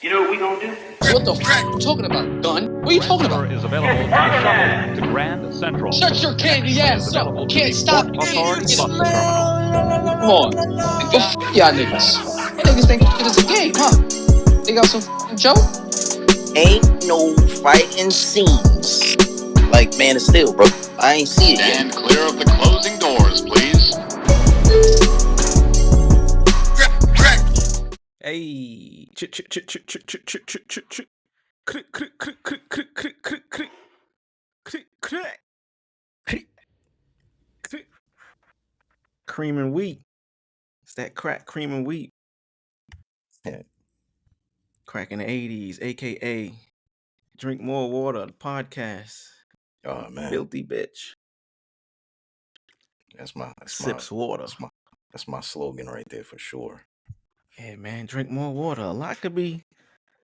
You know what we gonna do? What the f*** you talking about, gun? What are you talking about? Is available to shuttle to Grand Central. Shut your candy ass up. Available to Can't the stop Port me. Authority Get bus it. terminal. Come on. Go f*** y'all niggas. You niggas think shit is a game, huh? Think I'm some f***ing joke? Ain't no fighting scenes like Man of Steel, bro. I ain't see it yet. Stand clear of the closing doors, please. Hey, cream and wheat. It's that crack, cream and wheat. Yeah. Crack in the 80s, aka Drink More Water, the podcast. Oh man, Filthy bitch. that's my water. That's my slogan right there for sure. Yeah, man, drink more water. A lot could be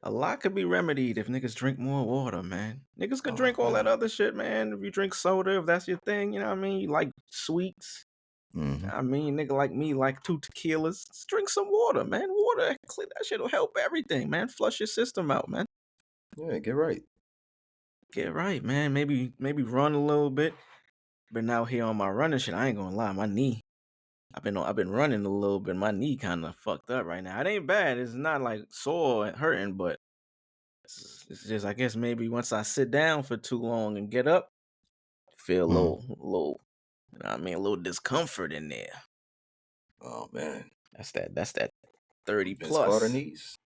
remedied if niggas drink more water, man. Niggas could drink all that other shit, man. If you drink soda, if that's your thing, you know what I mean? You like sweets. Mm-hmm. I mean, nigga like me like 2 tequilas. Just drink some water, man. Water, that shit'll help everything, man. Flush your system out, man. Yeah, get right. Get right, man. Maybe run a little bit. Been out here on my running shit. I ain't gonna lie, my knee. I've been running a little bit. My knee kind of fucked up right now. It ain't bad. It's not like sore and hurting, but it's just, I guess maybe once I sit down for too long and get up, feel a little, you know what I mean, a little discomfort in there. Oh man, that's that 30 Vince plus. Carter knees.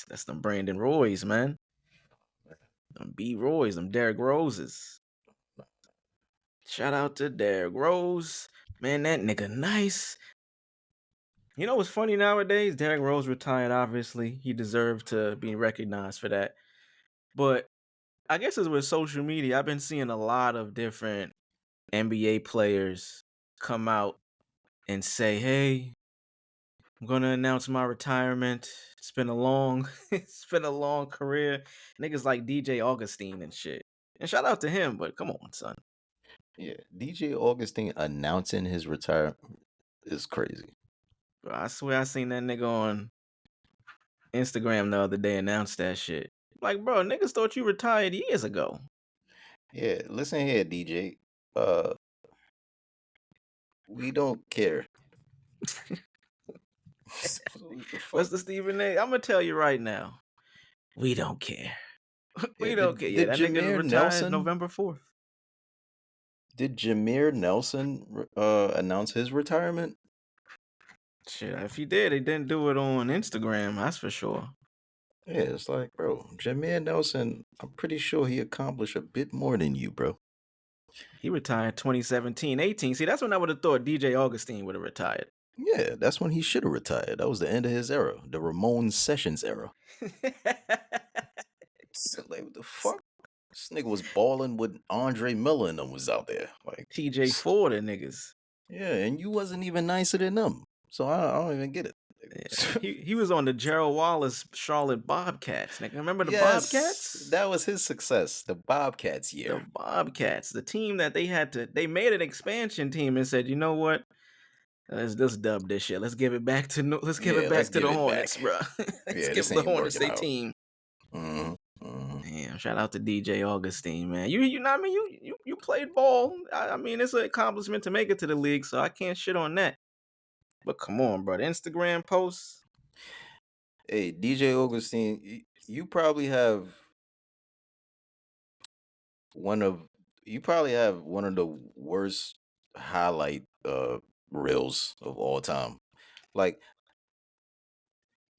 That's them Brandon Roys, man. Them B Roys, them Derrick Roses. Shout out to Derrick Rose. Man, that nigga nice. You know what's funny nowadays? Derrick Rose retired, obviously. He deserved to be recognized for that. But I guess it's with social media, I've been seeing a lot of different NBA players come out and say, hey, I'm gonna announce my retirement. It's been a long career. Niggas like DJ Augustine and shit. And shout out to him, but come on, son. Yeah, DJ Augustine announcing his retirement is crazy. Bro, I swear I seen that nigga on Instagram the other day announce that shit. Like, bro, niggas thought you retired years ago. Yeah, listen here, DJ. We don't care. What's the Stephen A? I'm gonna tell you right now. We don't care. We don't care. Yeah, that nigga retired November 4th. Did Jameer Nelson announce his retirement? Shit, if he did, he didn't do it on Instagram, that's for sure. Yeah, it's like, bro, Jameer Nelson, I'm pretty sure he accomplished a bit more than you, bro. He retired 2017-18. See, that's when I would have thought DJ Augustine would have retired. Yeah, that's when he should have retired. That was the end of his era, the Ramon Sessions era. Like, what the fuck? This nigga was balling with Andre Miller and them was out there. Like TJ Ford and niggas. Yeah, and you wasn't even nicer than them. So I don't even get it. Yeah. He was on the Gerald Wallace Charlotte Bobcats, nigga. Remember the Bobcats? That was his success. The Bobcats year. The Bobcats. The team that they made an expansion team and said, you know what? Let's dub this shit. Let's give it back to the Hornets, bro. Let's give the Hornets their team. Mm-hmm. Damn, shout out to DJ Augustine, man. You know what I mean? You played ball. I mean, it's an accomplishment to make it to the league, so I can't shit on that. But come on, bro. The Instagram posts. Hey, DJ Augustine, you probably have one of the worst highlight reels of all time. Like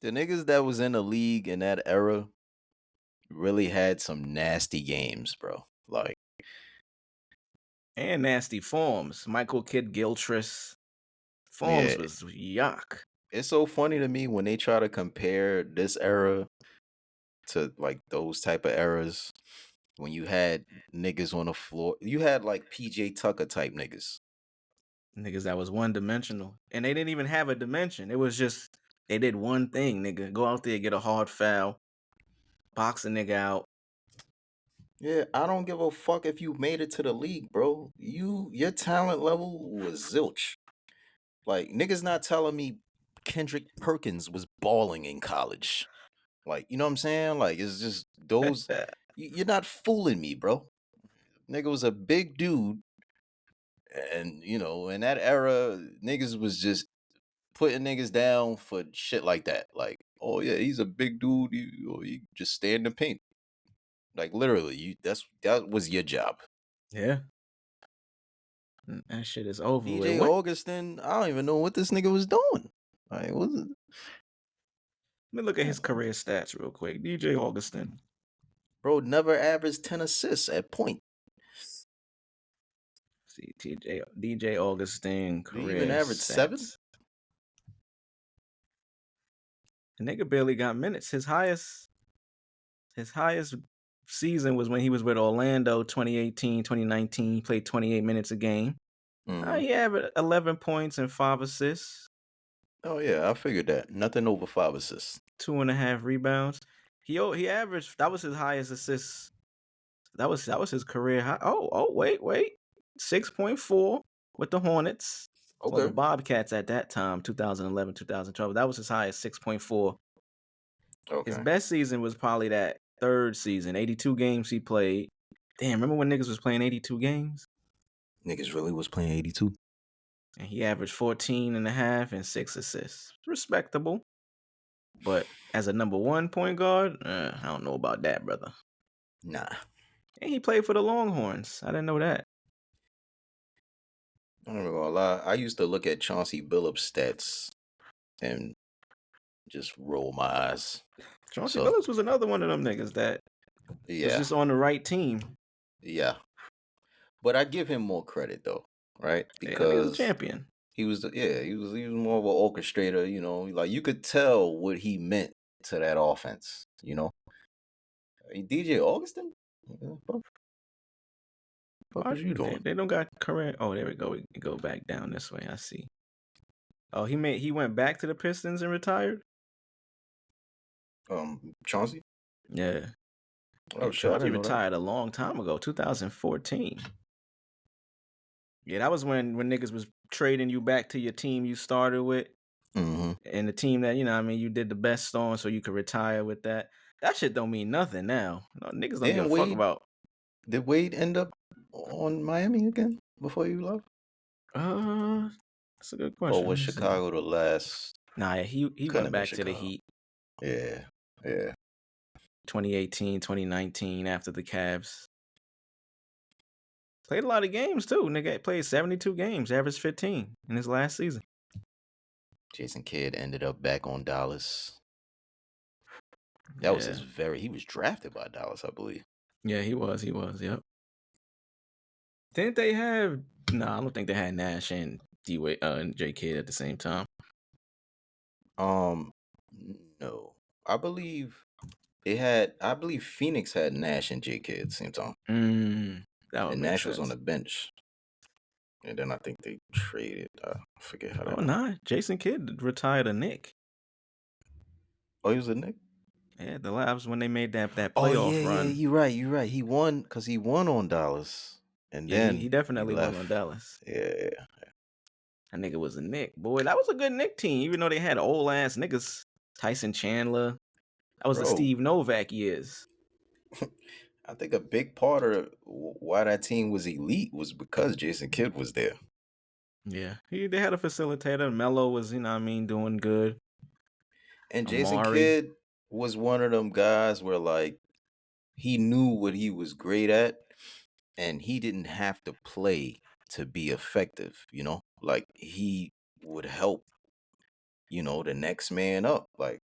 the niggas that was in the league in that era really had some nasty games, bro. Like and nasty forms. Michael Kidd Gilchrist forms was yuck. It's so funny to me when they try to compare this era to like those type of eras when you had niggas on the floor. You had like PJ Tucker type niggas. Niggas that was one dimensional. And they didn't even have a dimension. It was just they did one thing, nigga. Go out there, get a hard foul, box a nigga out. Yeah, I don't give a fuck if you made it to the league, bro. Your talent level was zilch. Like niggas not telling me Kendrick Perkins was balling in college. Like, you know what I'm saying? Like, it's just those. You're not fooling me, bro. Nigga was a big dude, and in that era, niggas was just putting niggas down for shit like that. Like, oh yeah, he's a big dude. He just stay in the paint. Like literally, that was your job. Yeah. That shit is over with. DJ What? Augustin, I don't even know what this nigga was doing. Like, was it? Let me look at his career stats real quick. DJ Augustin. Bro never averaged 10 assists at point. See, DJ Augustin Did he even career average 7? stats. The nigga barely got minutes. His highest season was when he was with Orlando 2018, 2019. He played 28 minutes a game. He averaged 11 points and 5 assists. Oh yeah, I figured that. Nothing over 5 assists. 2.5 rebounds. He averaged, that was his highest assists. That was his career high. Wait. 6.4 with the Hornets. Okay. Well, the Bobcats at that time, 2011, 2012. That was his highest, 6.4. Okay. His best season was probably that third season, 82 games he played. Damn, remember when niggas was playing 82 games? Niggas really was playing 82. And he averaged 14 and a half and 6 assists. Respectable. But as a number one point guard, I don't know about that, brother. Nah. And he played for the Longhorns. I didn't know that. I'm not gonna lie. I used to look at Chauncey Billups' stats and just roll my eyes. Chauncey Billups was another one of them niggas that was just on the right team. Yeah. But I give him more credit though, right? Because he was a champion. He was more of an orchestrator, like you could tell what he meant to that offense, DJ Augustin? What was you doing? They don't got career. Oh, there we go. We go back down this way. I see. Oh, he went back to the Pistons and retired? Chauncey? Yeah. Oh, shit, Chauncey retired a long time ago, 2014. Yeah, that was when niggas was trading you back to your team you started with. Mm-hmm. And the team that, you did the best on so you could retire with that. That shit don't mean nothing now. Niggas don't give a fuck about. Did Wade end up on Miami again before you left? That's a good question. Or was Chicago the last? Nah, he went back to the Heat. Yeah. 2018, 2019 after the Cavs. Played a lot of games too. Nigga played 72 games, averaged 15 in his last season. Jason Kidd ended up back on Dallas. That was he was drafted by Dallas, I believe. Yeah, he was, yep. Didn't they have I don't think they had Nash and D-Wade and J Kidd at the same time. No. I believe Phoenix had Nash and J Kidd at the same time. And Nash was on the bench. And then I think they traded. I forget how that. Oh, nah. Jason Kidd retired a Knick. Oh, he was a Knick? Yeah, the Labs when they made that playoff run. Yeah, you're right. He won because he won on Dallas. And then he definitely won on Dallas. Yeah. That nigga was a Knick. Boy, that was a good Knick team, even though they had old ass niggas. Tyson Chandler. That was the Steve Novak years. I think a big part of why that team was elite was because Jason Kidd was there. Yeah. They had a facilitator. Melo was, doing good. And Jason Kidd was one of them guys where, like, he knew what he was great at, and he didn't have to play to be effective, Like, he would help, the next man up, like,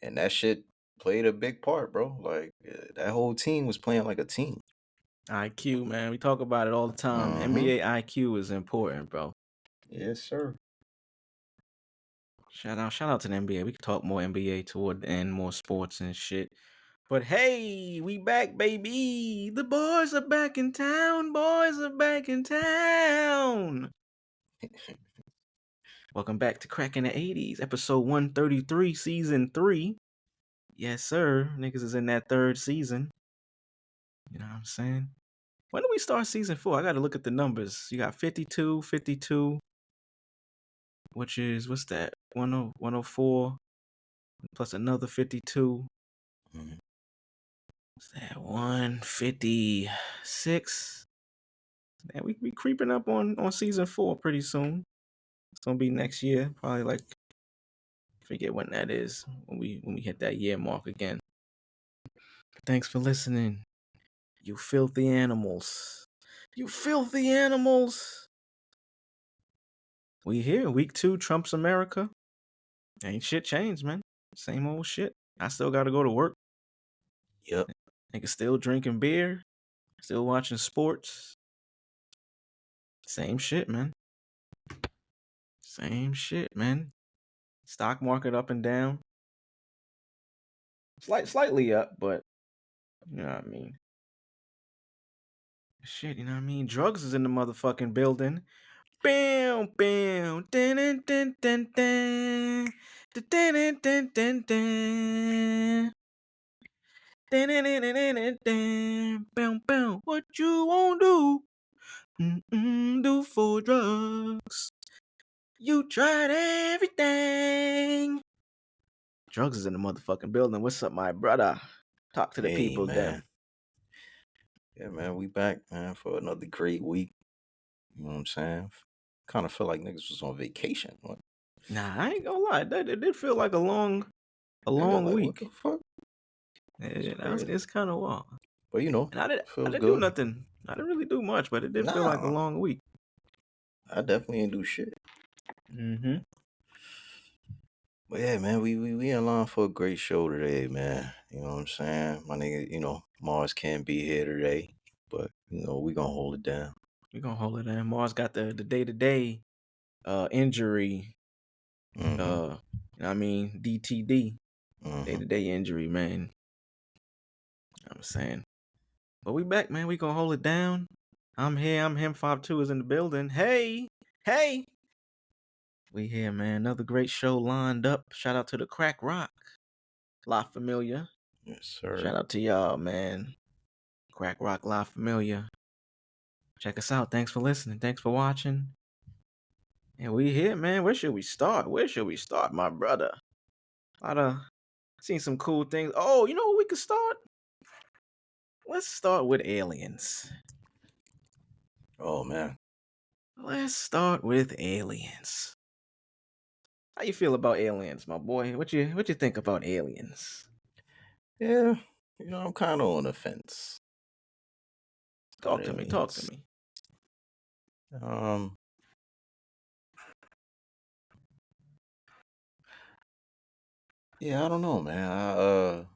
and that shit played a big part, bro. Like, that whole team was playing like a team. IQ, man. We talk about it all the time. NBA IQ is important, bro. Yes, sir. Shout out to the NBA. We can talk more NBA toward the end, more sports and shit. But hey, we back, baby. The boys are back in town. Welcome back to Cracking the 80's, episode 133, season 3. Yes, sir. Niggas is in that third season. You know what I'm saying? When do we start season 4? I got to look at the numbers. You got 52, which is, what's that? 104. plus another 52. Mhm. What's that? 156. And we be creeping up on season 4 pretty soon. It's gonna be next year, probably like forget when that is when we hit that year mark again. Thanks for listening, you filthy animals. You filthy animals. We here, week 2, Trump's America. Ain't shit changed, man. Same old shit. I still gotta go to work. Yep. Nigga still drinking beer, still watching sports. Same shit, man. Same shit, man. Stock market up and down. Slightly up, but you know what I mean. Shit, you know what I mean? Drugs is in the motherfucking building. Bam, bam, dun dun dun dun dun. Dun dun dun dun dun. Dun dun dun dun dun dun. Bam, bam. What you won't do? Do for drugs. You tried everything. Drugs is in the motherfucking building. What's up, my brother? Talk to the Hey, people, man. them. Yeah, man, we back, man, for another great week. You know what I'm saying? Kind of feel like niggas was on vacation. What? Nah, I ain't gonna lie. It did feel like a long Nigga, like, what week. the fuck? It's crazy. It's kind of wild. But, you know, And I feels didn't do good. nothing. I didn't really do much, but it did feel like a Nah, long week. I definitely ain't do shit. Mm-hmm. But yeah, man, we in line for a great show today, man. You know what I'm saying? My nigga, you know, Mars can't be here today, but you know, we gonna hold it down. We're gonna hold it in. Mars got the day-to-day injury. Mm-hmm. You know what I mean? DTD. Mm-hmm. Day-to-day injury, man. You know what I'm saying. But we back, man. We gonna hold it down. I'm here. I'm him. 5'2" is in the building. Hey. We here, man. Another great show lined up. Shout out to the Crack Rock. La Familia. Yes, sir. Shout out to y'all, man. Crack Rock La Familia. Check us out. Thanks for listening. Thanks for watching. And we here, man. Where should we start? My brother? Seen some cool things. Oh, you know what we could start? Let's start with aliens. Oh man. Let's start with aliens. How you feel about aliens, my boy? What you think about aliens? Yeah, you know, I'm kind of on the fence about Talk to me. aliens. Um, yeah, I don't know, man.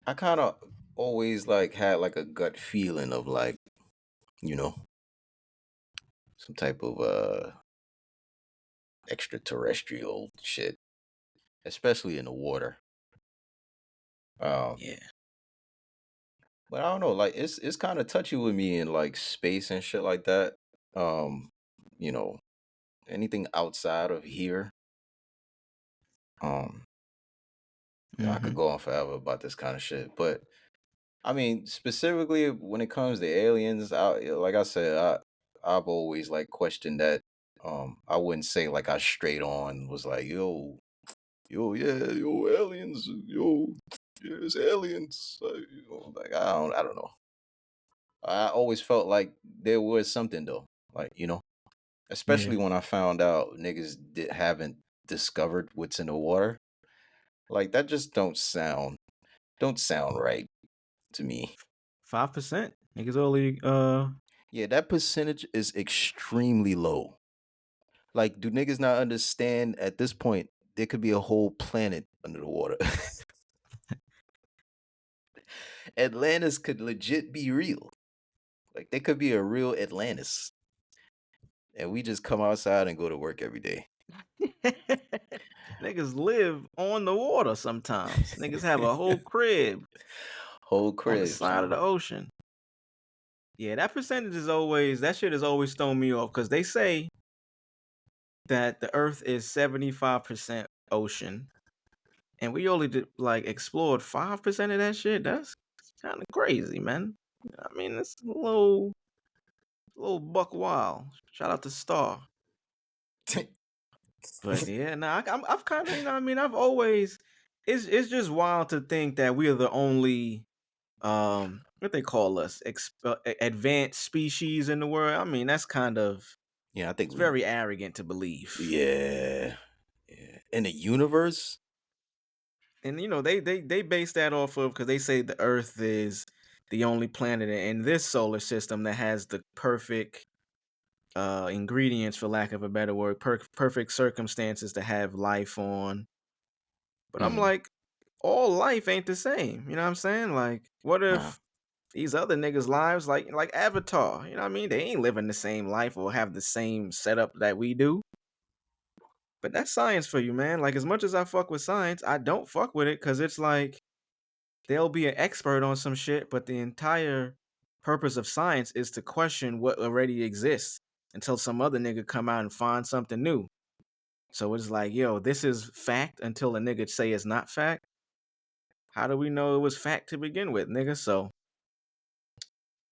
I kind of always like had like a gut feeling of like, you know, some type of extraterrestrial shit, especially in the water. Um, Yeah. but I don't know, like it's kind of touchy with me in like space and shit like that. Um, you know, anything outside of here. Um, you know, I could Mm-hmm. go on forever about this kind of shit, but I mean, specifically when it comes to aliens, like I said, I've always like questioned that. I wouldn't say like I straight on was like, yeah, yo, aliens, yo, yeah, it's aliens. Like I don't know. I always felt like there was something though, like Yeah. especially when I found out niggas haven't discovered what's in the water. Like that just don't sound right to me. 5%. Niggas only Yeah, that percentage is extremely low. Like, do niggas not understand at this point there could be a whole planet under the water? Atlantis could legit be real. Like, there could be a real Atlantis. And we just come outside and go to work every day. niggas live on the water sometimes. Niggas have a whole crib Whole on the cribs, side of man. the ocean. Yeah, that percentage is always that shit has always thrown me off because they say that the Earth is 75% ocean, and we only did, like explored 5% of that shit. That's kind of crazy, man. I mean, it's a little buck wild. Shout out to Star. But yeah, I've kind of, you know what I mean, I've always, it's just wild to think that we are the only what they call us, advanced species in the world. I mean, that's kind of, Yeah, I think it's we. very arrogant to believe. Yeah, yeah. In the universe. And you know, they base that off of, because they say the Earth is the only planet in this solar system that has the perfect ingredients, for lack of a better word, perfect circumstances to have life on. But I'm Mhm. like, all life ain't the same. You know what I'm saying? Like, what Nah, if these other niggas' lives, like Avatar, you know what I mean? They ain't living the same life or have the same setup that we do. But that's science for you, man. Like, as much as I fuck with science, I don't fuck with it, because it's like they'll be an expert on some shit, but the entire purpose of science is to question what already exists until some other nigga come out and find something new. So it's like, yo, this is fact until a nigga say it's not fact. How do we know it was fact to begin with, nigga? So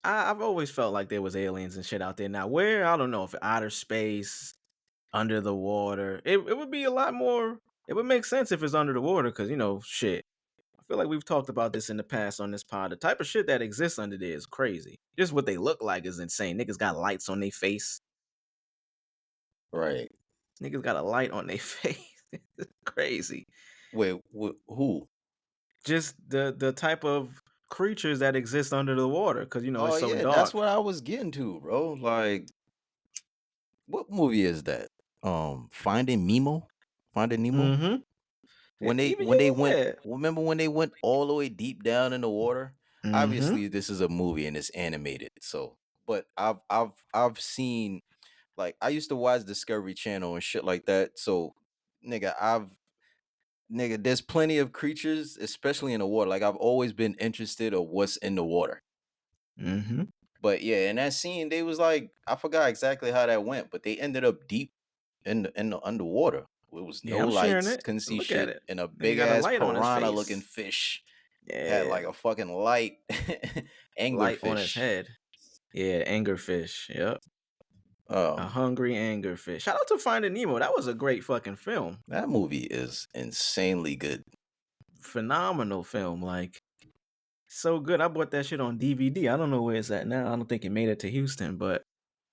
I've always felt like there was aliens and shit out there. Now, where? I don't know, if outer space, under the water. It would be a lot more, it would make sense if it's under the water, because, you know, shit. I feel like we've talked about this in the past on this pod. The type of shit that exists under there is crazy. Just what they look like is insane. Niggas got lights on their face. right. Niggas got a light on their face. It's crazy. Wait, who? Just the type of creatures that exist under the water, because, you know, Oh it's so yeah, that's dark. what I was getting to, bro. Like, what movie is that? Finding Nemo. Finding Nemo. Mm-hmm. When they Even when they you, went, yeah. remember when they went all the way deep down in the water? Mm-hmm. Obviously, this is a movie and it's animated, so. But I've seen, like, I used to watch Discovery Channel and shit like that. So, nigga, there's plenty of creatures, especially in the water. Like, I've always been interested of what's in the water. Mm-hmm. But yeah, in that scene, they was like, I forgot exactly how that went, but they ended up deep in the underwater. It was Yeah, no I'm sharing lights, it. couldn't see Look at shit, it. and a Nigga big got a ass light on his piranha looking face. fish had Yeah. like a fucking light, Light on his anglerfish. head. Yeah, angerfish. Yep. A Um, hungry angerfish. Shout out to Finding Nemo. That was a great fucking film. that movie is insanely good. Phenomenal film. Like, so good. I bought that shit on DVD. I don't know where it's at now. I don't think it made it to Houston, but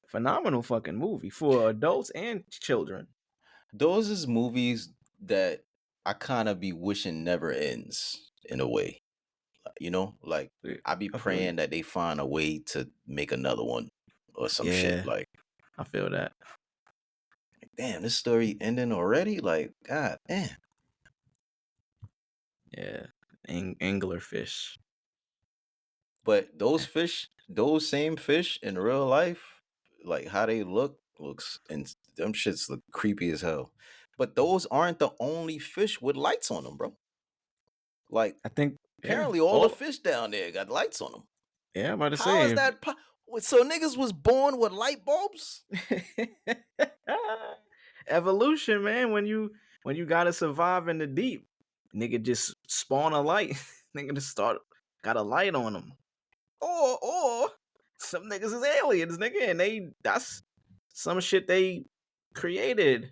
phenomenal fucking movie for adults and children. Those is movies that I kind of be wishing never ends in a way. You know, like, Yeah, I be I feel you. praying that they find a way to make another one or some shit. Yeah, Like, I feel that. damn, this story ending already? Like, god damn. Yeah. Anglerfish. But those same fish in real life, like how they looks, and them shits look creepy as hell. But those aren't the only fish with lights on them, bro. Like, I think, yeah. apparently all the All, fish down there got lights on them. yeah, I'm about to How is say. that? So niggas was born with light bulbs? Evolution, man. When you gotta survive in the deep, nigga just spawn a light. Nigga just start got a light on them. Or some niggas is aliens, nigga, and that's some shit they created.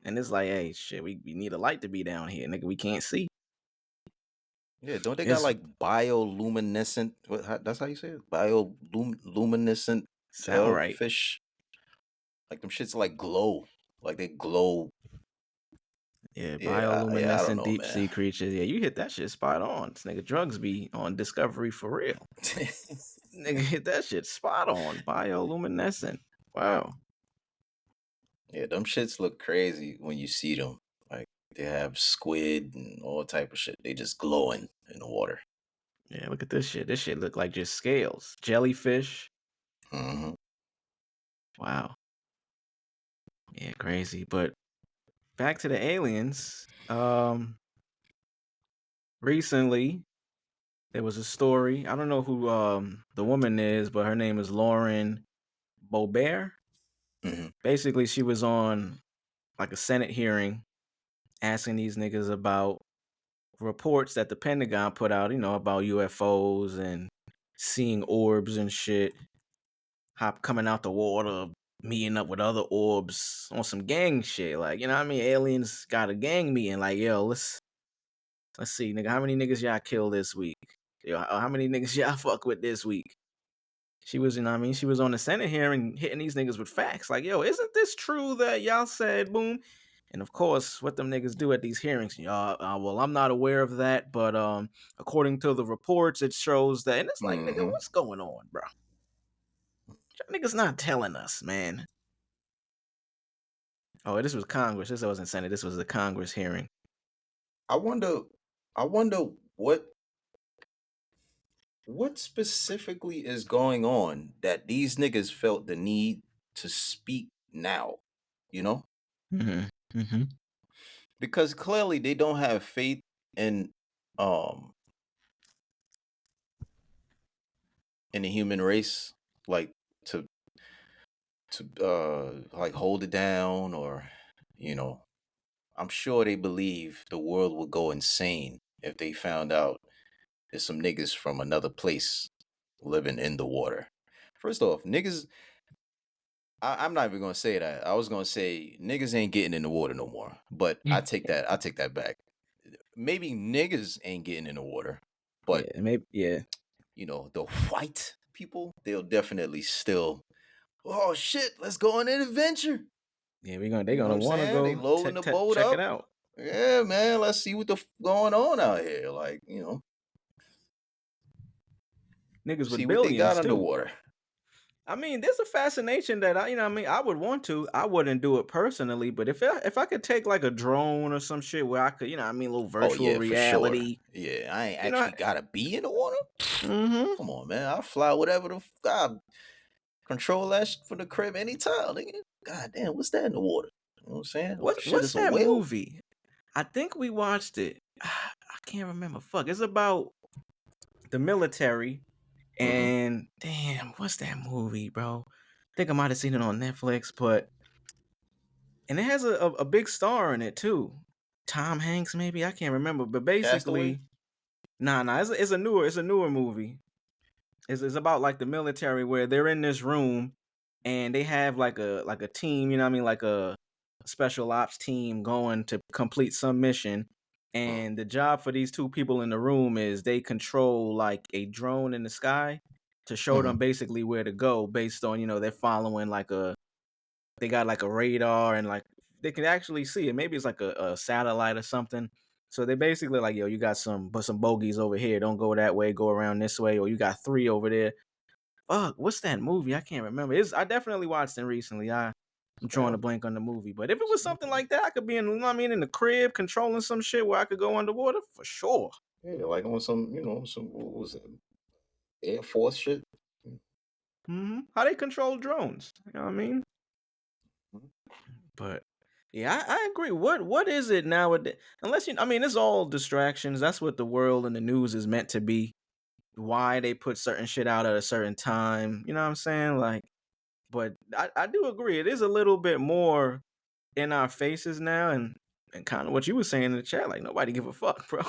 And it's like, hey, shit, we need a light to be down here, nigga. We can't see. Yeah, don't they got It's like bioluminescent? That's how you say it? Bioluminescent sound right. fish. Like, them shits like glow. Like, they glow. Yeah, Yeah, I don't bioluminescent know, deep man. sea creatures. Yeah, you hit that shit spot on. This nigga drugs be on Discovery for real. Nigga hit that shit spot on. Bioluminescent. Wow. Yeah, them shits look crazy when you see them. Like, they have squid and all type of shit. They just glowing in the water. Yeah, look at this shit. This shit look like just scales. Jellyfish. Hmm. Wow. Yeah, crazy. But back to the aliens. Recently there was a story. I don't know who the woman is, but her name is Lauren Boebert. Hmm. Basically, she was on like a Senate hearing asking these niggas about reports that the Pentagon put out, about UFOs and seeing orbs and shit, hop coming out the water, meeting up with other orbs on some gang shit. Like, you know what I mean? Aliens got a gang meeting. Like, yo, let's see, nigga, how many niggas y'all kill this week? Yo, how many niggas y'all fuck with this week? She was, you know what I mean? She was on the Senate hearing, hitting these niggas with facts. Like, yo, isn't this true that y'all said boom? And of course, what them niggas do at these hearings, well, I'm not aware of that, but according to the reports, it shows that. And it's like, nigga, what's going on, bro? Y'all niggas not telling us, man. Oh, this was Congress. This wasn't Senate. This was the Congress hearing. I wonder what specifically is going on that these niggas felt the need to speak now, you know? Mm-hmm. Mm-hmm. Because clearly they don't have faith in um in the human race, like to like hold it down, or you know, I'm sure they believe the world would go insane if they found out there's some niggas from another place living in the water. First off, niggas, I'm not even gonna say that. I was gonna say niggas ain't getting in the water no more. But I take that back. Maybe niggas ain't getting in the water, but Yeah, maybe. Yeah, you know, the white people, they'll definitely still, oh shit, let's go on an adventure. yeah. You They know what gonna I'm want to saying? They go loading the boat check it up. out. Yeah, man, let's see what the going on out here. Like, you know, Niggas with see what they got billions too. underwater. I mean, there's a fascination that you know what I mean, I would want to. I wouldn't do it personally, but if I could take like a drone or some shit where I could, you know what I mean, a little Oh virtual yeah, for sure. reality. Yeah, I ain't You know, actually gotta be in the water. mm-hmm. Come on, man. I'll fly whatever I control that for the crib anytime, nigga. God damn, what's that in the water? You know what I'm saying? Oh shit, What's it's a that whale? movie? I think we watched it. I can't remember. Fuck. It's about the military. Mm-hmm. And damn, what's that movie, bro? I think I might have seen it on Netflix, but and it has a big star in it too. Tom Hanks, maybe, I can't remember, but Castaway? basically, it's a newer movie. It's about like the military where they're in this room and they have like a team, you know what I mean, like a special ops team going to complete some mission. Mm, And the job for these two people in the room is they control like a drone in the sky to show mm-hmm. them basically where to go based on, you know, they're following like they got like a radar and like they can actually see it. Maybe it's like a satellite or something. So they basically like, yo, you got some bogeys over here. Don't go that way. Go around this way. Or you got 3 over there. Fuck, what's that movie? I can't remember. I definitely watched it recently. I'm drawing a Yeah. blank on the movie. But if it was something like that, I could be in, you know what I mean, in the crib controlling some shit where I could go underwater for sure. Yeah, like on some, you know, some what was it? Air Force shit. How they control drones? You know what I mean? Mhm. But yeah, I agree. What is it nowadays? Unless I mean, it's all distractions. That's what the world and the news is meant to be. Why they put certain shit out at a certain time. You know what I'm saying? Like, but I do agree. It is a little bit more in our faces now, and kind of what you were saying in the chat. Like nobody give a fuck, bro.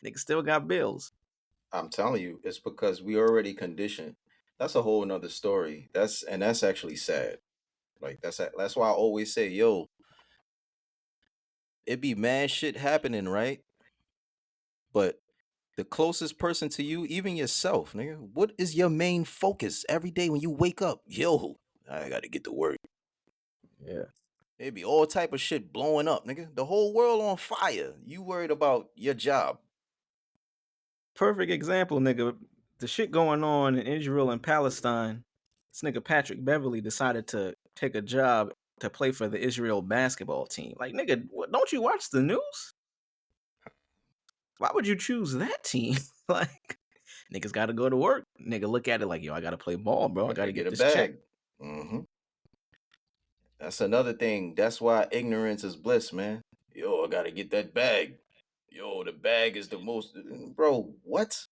Niggas still got bills. I'm telling you, it's because we already conditioned. That's a whole nother story. That's actually sad. Like that's why I always say, yo, it be mad shit happening, right? But the closest person to you, even yourself, nigga, what is your main focus every day when you wake up? Yo, I gotta get to work. Yeah. It be all type of shit blowing up, nigga. The whole world on fire. You worried about your job. Perfect example, nigga. The shit going on in Israel and Palestine. This nigga Patrick Beverly decided to take a job to play for the Israel basketball team. Like, nigga, don't you watch the news? Why would you choose that team? Like, niggas got to go to work. Nigga, look at it like, yo, I got to play ball, bro. I got Gotta to get get a this check. bag. That's another thing. That's why ignorance is bliss, man. Yo, I gotta get that bag. Yo, the bag is the most. Bro, what?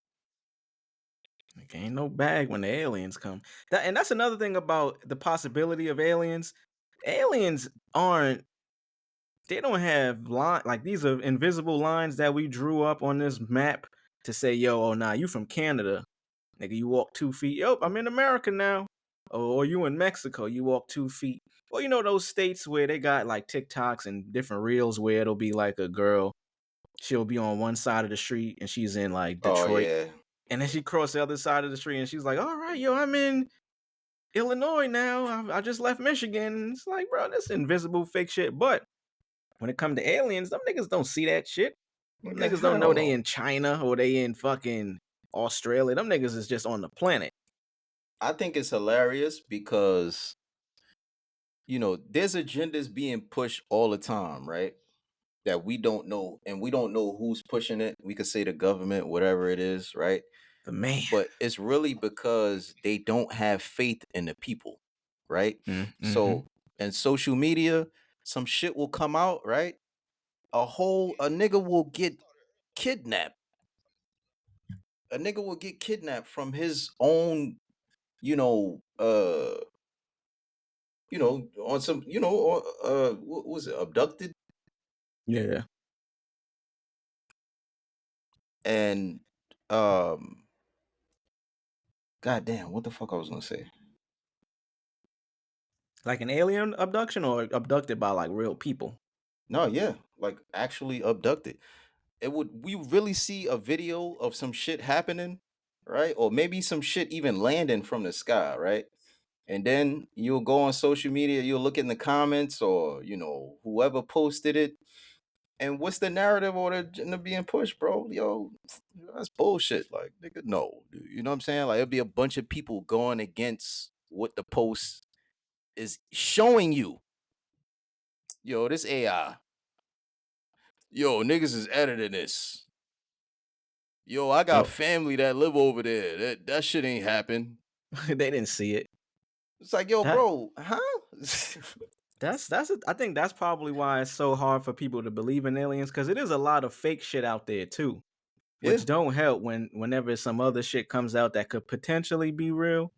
Like, ain't no bag when the aliens come. And that's another thing about the possibility of aliens. Aliens aren't. They don't have line like these are invisible lines that we drew up on this map to say, yo, oh nah, you from Canada, nigga. You walk 2 feet. Yup, I'm in America now. Or you in Mexico, you walk 2 feet. Or you know those states where they got like TikToks and different reels where it'll be like a girl, she'll be on one side of the street and she's in like Oh Detroit, yeah. and then she crossed the other side of the street and she's like, "All right, yo, I'm in Illinois now. I just left Michigan." It's like, bro, that's invisible fake shit. But when it come to aliens, them niggas don't see that shit. Them Nigga, niggas don't hell know they no. in China or they in fucking Australia. Them niggas is just on the planet. I think it's hilarious because there's agendas being pushed all the time, right? That we don't know, and we don't know who's pushing it. We could say the government, whatever it is, right? The man. But it's really because they don't have faith in the people, right? Mm-hmm. So, in social media, some shit will come out, right? A nigga will get kidnapped. A nigga will get kidnapped from his own, you know, uh, on some, what was it, abducted? Yeah. And god damn, what the fuck I was gonna say? Like an alien abduction or abducted by like real people. No, yeah, like actually abducted. We really see a video of some shit happening, right? Or maybe some shit even landing from the sky, right? And then you'll go on social media, you'll look in the comments or, whoever posted it. And what's the narrative or the agenda being pushed, bro? Yo, that's bullshit. Like, nigga, no. Dude. You know what I'm saying? Like, it'll be a bunch of people going against what the post is showing you. Yo, this AI. Yo, niggas is editing this. Yo, I got Yep. family that live over there. That shit ain't happen. They didn't see it. It's like, yo, That bro, huh? I think that's probably why it's so hard for people to believe in aliens, because it is a lot of fake shit out there too, Yeah, which don't help whenever some other shit comes out that could potentially be real.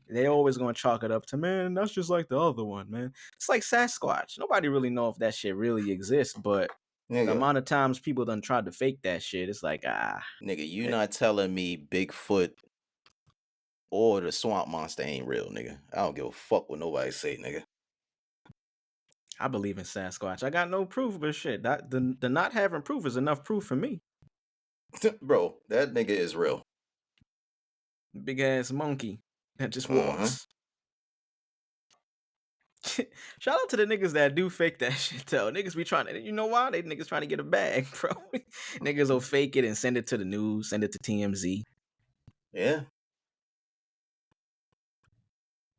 They always gonna chalk it up to, man, that's just like the other one, man. It's like Sasquatch. Nobody really know if that shit really exists, but the nigga, amount of times people done tried to fake that shit, it's like, nigga, you eh, not telling me Bigfoot or the swamp monster ain't real, nigga. I don't give a fuck what nobody say, nigga. I believe in Sasquatch. I got no proof, but shit, that the not having proof is enough proof for me. Bro, that nigga is real. Big ass monkey that just Uh-huh. walks. Shout out to the niggas that do fake that shit though. Niggas be trying to, you know why? They niggas trying to get a bag, bro. Niggas will fake it and send it to the news, send it to TMZ. Yeah.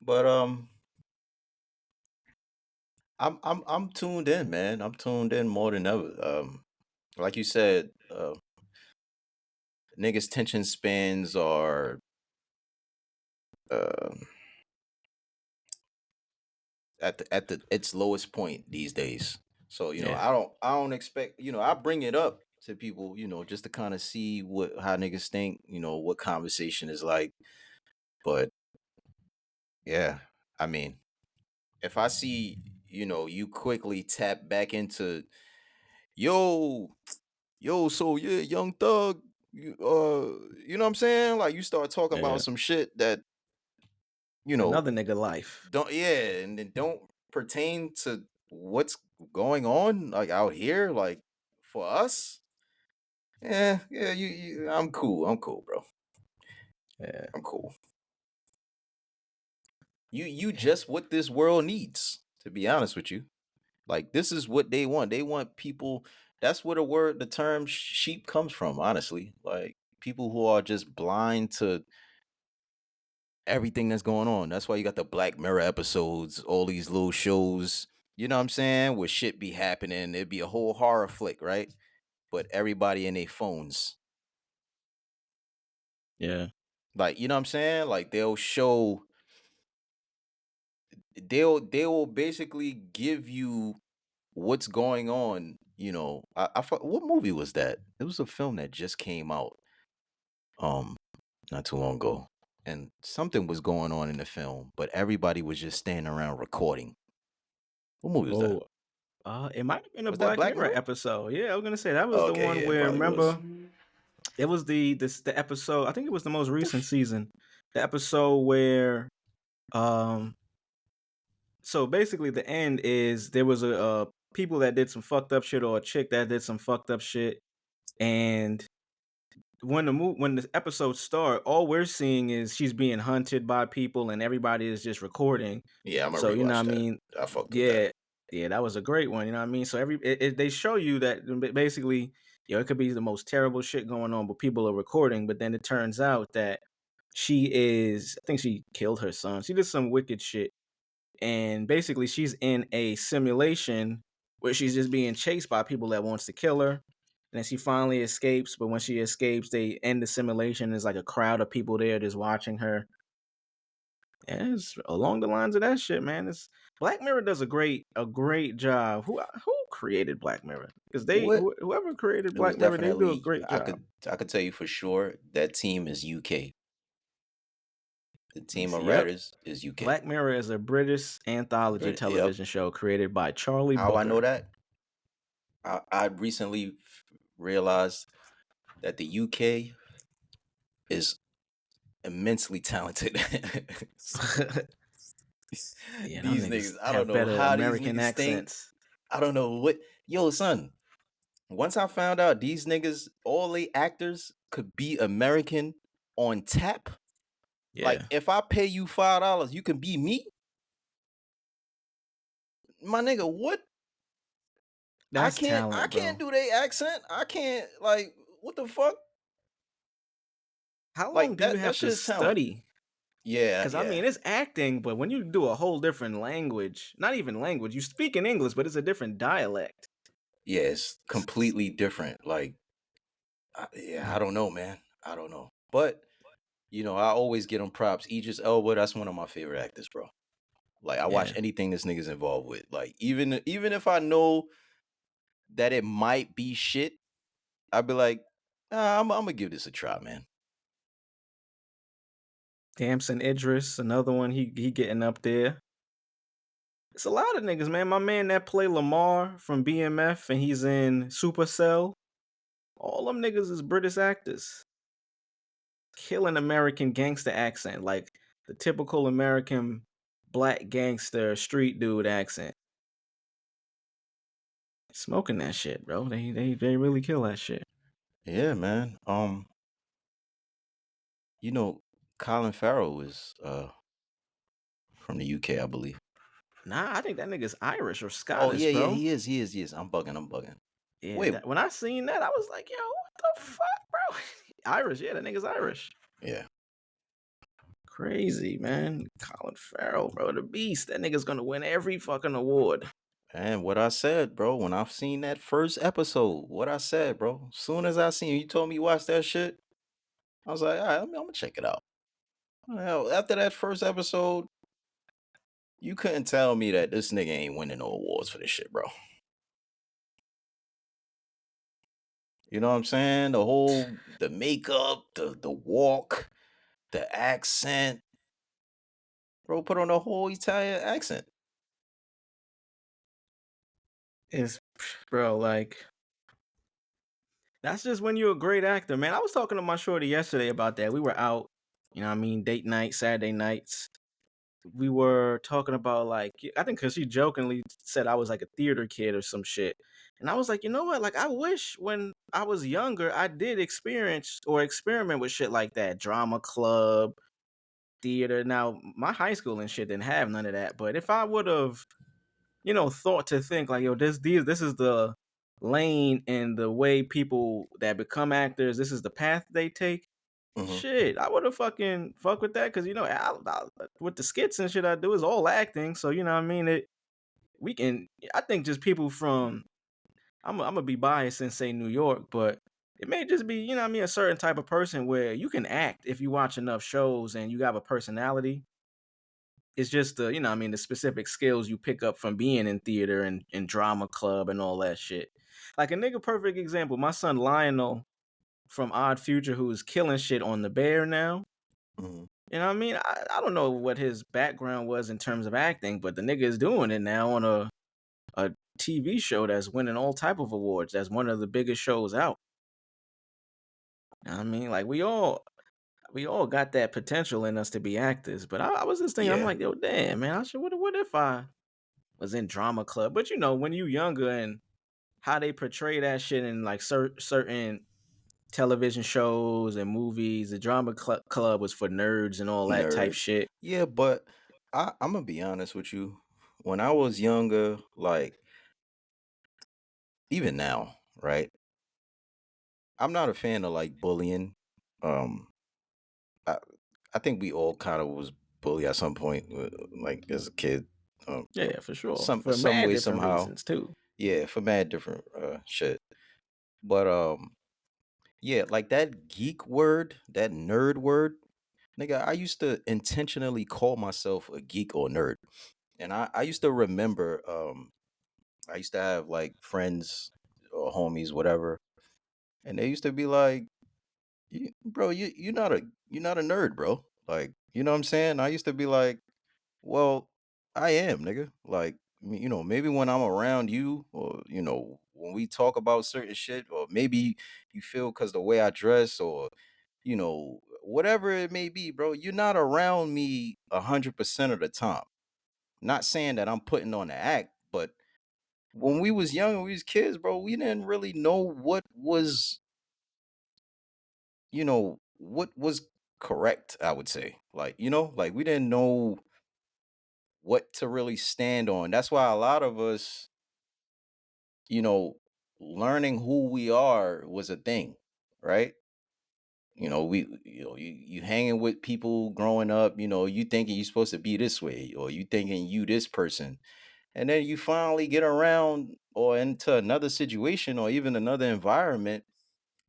But I'm tuned in, man. I'm tuned in more than ever. Like you said, niggas' tension spans are uh, at its lowest point these days. So Yeah. I don't expect I bring it up to people just to kind of see how niggas think what conversation is like. But yeah, I mean, if I see you quickly tap back into yo so yeah, Young Thug, you know what I'm saying, like you start talking Yeah. about some shit that you know Another nigga life. don't yeah, and then don't pertain to what's going on like out here, like for us. Yeah, I'm cool, bro. Yeah. I'm cool. You just what this world needs, to be honest with you. Like this is what they want. They want people. That's where the term sheep comes from, honestly. Like people who are just blind to everything that's going on. That's why you got the Black Mirror episodes, all these little shows, you know what I'm saying, where shit be happening. It'd be a whole horror flick, right? But everybody in their phones. Yeah. Like, you know what I'm saying? Like they'll basically give you what's going on, what movie was that? It was a film that just came out um not too long ago. And something was going on in the film, but everybody was just standing around recording. What movie was that? Oh, it might have been a Was that Black Black Mirror Mirror? episode. Yeah, I was gonna say that was the Okay, one yeah, it where, probably was. remember, it was the episode. I think it was the most recent season. The episode where So basically, the end is there was a people that did some fucked up shit or a chick that did some fucked up shit, and when the episodes start, all we're seeing is she's being hunted by people, and everybody is just recording. Yeah, I'm gonna So you know what I rewatch that. mean? I fucked with that. Yeah, yeah, that was a great one. You know what I mean? So they show you that basically, it could be the most terrible shit going on, but people are recording. But then it turns out that I think she killed her son. She did some wicked shit, and basically she's in a simulation where she's just being chased by people that wants to kill her. And then she finally escapes, but when she escapes, they end the simulation. There's like a crowd of people there just watching her. Yeah, it's along the lines of that shit, man. It's Black Mirror does a great job. Who created Black Mirror? Because What? whoever created It was Black Mirror, they do a definitely great job. I could tell you for sure that team is UK. The Let me team see. of Yep, writers is UK. Black Mirror is a British anthology Yep. television show created by Charlie How Booker. I know that? I recently realized that the UK is immensely talented. Yeah, them These niggas niggas, I don't have know better how these American niggas think. accents. I don't know what. Yo, son, once I found out these niggas, all they actors could be American on tap. Yeah, Like, if I pay you $5, you can be me. My nigga, what? that's I talent, bro. can't do their accent. I can't, like, what the fuck? How long Like, do you that have to shit is talent. study? Yeah, Because I yeah. mean, it's acting, but when you do a whole different language, not even language, you speak in English, but it's a different dialect. Yeah, it's completely different. Like, I don't know, man. I don't know. But, I always get them props. Idris Elba, that's one of my favorite actors, bro. Like, I watch Yeah, anything this nigga's involved with. Like, even if I know that it might be shit, I'd be like, I'm gonna give this a try, man. Damson Idris, another one. He getting up there. It's a lot of niggas, man. My man that play Lamar from BMF, and he's in Supercell. All them niggas is British actors. Killing American gangster accent, like the typical American black gangster street dude accent. Smoking that shit, bro. They really kill that shit. Yeah, man. Colin Farrell is from the UK, I believe. Nah, I think that nigga's Irish or Oh Scottish, yeah, bro. he is. I'm bugging. Yeah, Wait, when I seen that, I was like, yo, what the fuck, bro? Irish, yeah, that nigga's Irish. yeah. Crazy, man. Colin Farrell, bro, the beast. That nigga's gonna win every fucking award. And what I said, bro, when I've seen that first episode, what I said, bro, soon as I seen you told me you watch that shit, I was like, all right, I'm gonna check it out. Hell, after that first episode, you couldn't tell me that this nigga ain't winning no awards for this shit, bro. You know what I'm saying? The makeup, the walk, the accent. Bro, put on a whole Italian accent. It's, bro, like, that's just when you're a great actor, man. I was talking to my shorty yesterday about that. We were out, you know what I mean, date night, Saturday nights. We were talking about, like, I think because she jokingly said I was like a theater kid or some shit. And I was like, you know what? Like, I wish when I was younger, I did experience or experiment with shit like that. Drama club, theater. Now, my high school and shit didn't have none of that. But if I would have, thought to think like, yo, this is the lane and the way people that become actors, this is the path they take. Mm-hmm. Shit, I would have fucking fuck with that because with the skits and shit I do is all acting. So you know what I mean. We can. I think just people from. I'm gonna be biased and say New York, but it may just be a certain type of person where you can act if you watch enough shows and you have a personality. It's just the specific skills you pick up from being in theater and drama club and all that shit. Like a nigga, perfect example. My son Lionel from Odd Future, who's killing shit on The Bear now. Mm-hmm. You know what I mean? I don't know what his background was in terms of acting, but the nigga is doing it now on a TV show that's winning all type of awards. That's one of the biggest shows out. You know what I mean? Like we all we all got that potential in us to be actors. But I was just thinking, I'm Yeah. like, yo, damn, man, I should. What if I was in drama club? But you know, when you younger and how they portray that shit in like certain television shows and movies, the drama club was for nerds and all that type Nerds. shit. Yeah, but I'm gonna be honest with you. When I was younger, like even now, right? I'm not a fan of like bullying. Um, I, I think we all kind of was bullied at some point, like as a kid. Yeah, for sure. For Some mad way different somehow. reasons too. Yeah, for mad different shit. But yeah, like that geek word, that nerd word, nigga. I used to intentionally call myself a geek or nerd, and I used to remember I used to have like friends or homies, whatever, and they used to be like, bro, you're not a nerd, bro. Like, you know what I'm saying? I used to be like, well, I am, nigga. Like, you know, maybe when I'm around you, or you know, when we talk about certain shit, or maybe you feel because the way I dress, or you know, whatever it may be, bro, you're not around me 100% of the time. Not saying that I'm putting on the act, but when we was young, when we was kids, bro, we didn't really know what was, you know, what was correct, I would say. Like, you know, like we didn't know what to really stand on. That's why a lot of us, you know, learning who we are was a thing, right? You know, you hanging with people growing up, you know, you thinking you're supposed to be this way, or you thinking you this person. And then you finally get around or into another situation or even another environment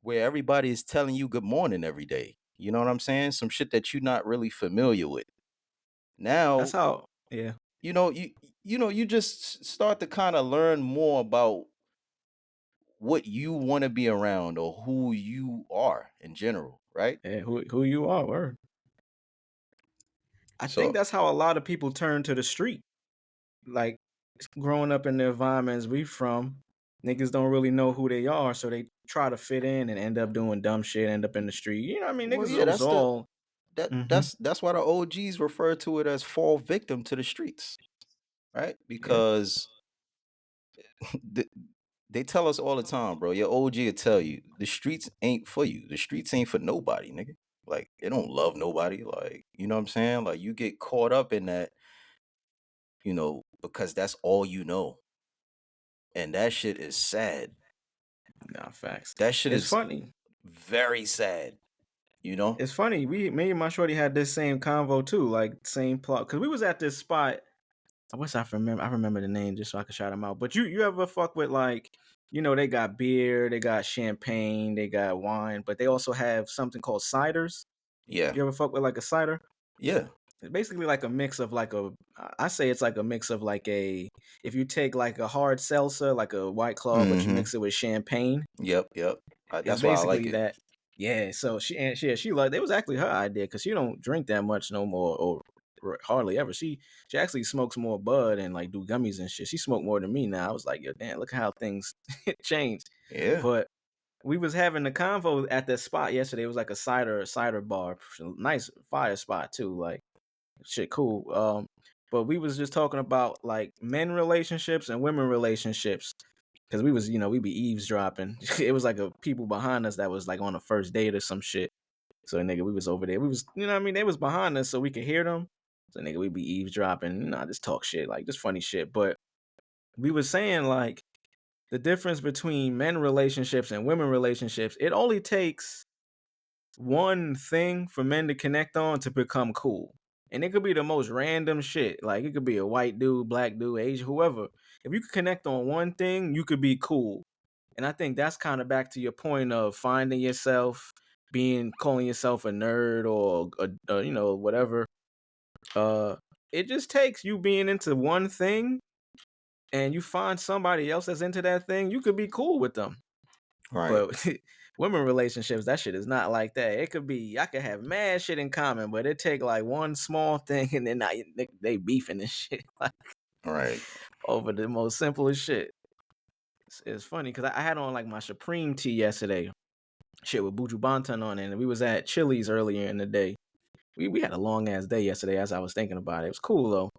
where everybody is telling you good morning every day. You know what I'm saying? Some shit that you're not really familiar with. That's Now, how. Yeah. you know, you just start to kind of learn more about what you want to be around or who you are in general, right? Yeah, who you are, word. I think So, that's how a lot of people turn to the street. Like growing up in the environments we from, niggas don't really know who they are, so they try to fit in and end up doing dumb shit, end up in the street. You know what I mean? well, Niggas yeah, was all mm-hmm. that's why the OGs refer to it as fall victim to the streets, right? Yeah. Because th- they tell us all the time, bro. Your OG will tell you the streets ain't for you. The streets ain't for nobody, nigga. Like they don't love nobody. Like you know what I'm saying? Like you get caught up in that, you know, because that's all you know, and that shit is sad. Nah, facts. That shit It's is funny. very sad. You know? It's funny. Me and my shorty had this same convo too, like same plot. Cause we was at this spot. I wish I remember. I remember the name just so I could shout them out. But you ever fuck with like, you know, they got beer, they got champagne, they got wine, but they also have something called ciders. Yeah. You ever fuck with like a cider? Yeah. It's basically like a mix of like a. I say it's like a mix of like a. If you take like a hard seltzer, like a White Claw, but you Mm-hmm. mix it with champagne, Yep. Yep. it's That's why I like basically it. that. Yeah. So she like it was actually her idea because she don't drink that much no more or hardly ever. She actually smokes more bud and like do gummies and shit. She smoked more than me now. I was like, yo, damn, look how things changed. Yeah. But we was having the convo at the spot yesterday. It was like a cider bar, nice fire spot too. Like shit, cool. But we was just talking about like men relationships and women relationships because we was, you know, we be eavesdropping. It was like a people behind us that was like on a first date or some shit. So nigga, we was over there. We was, you know what I mean? They was behind us so we could hear them. So nigga, we be eavesdropping, you know, just talk shit, like just funny shit. But we was saying like the difference between men relationships and women relationships, it only takes one thing for men to connect on to become cool. And it could be the most random shit. Like it could be a white dude, black dude, Asian, whoever. If you could connect on one thing, you could be cool. And I think that's kind of back to your point of finding yourself, calling yourself a nerd or you know, whatever. Uh it just takes you being into one thing and you find somebody else that's into that thing, you could be cool with them. Right. But women relationships, that shit is not like that. It could be I could have mad shit in common, but it take like one small thing and then they beefing and shit like Right. over the most simplest shit. It's funny because I had on like my Supreme tee yesterday, shit with Buju Banton on it, and we was at Chili's earlier in the day. We had a long ass day yesterday as I was thinking about it. It was cool though.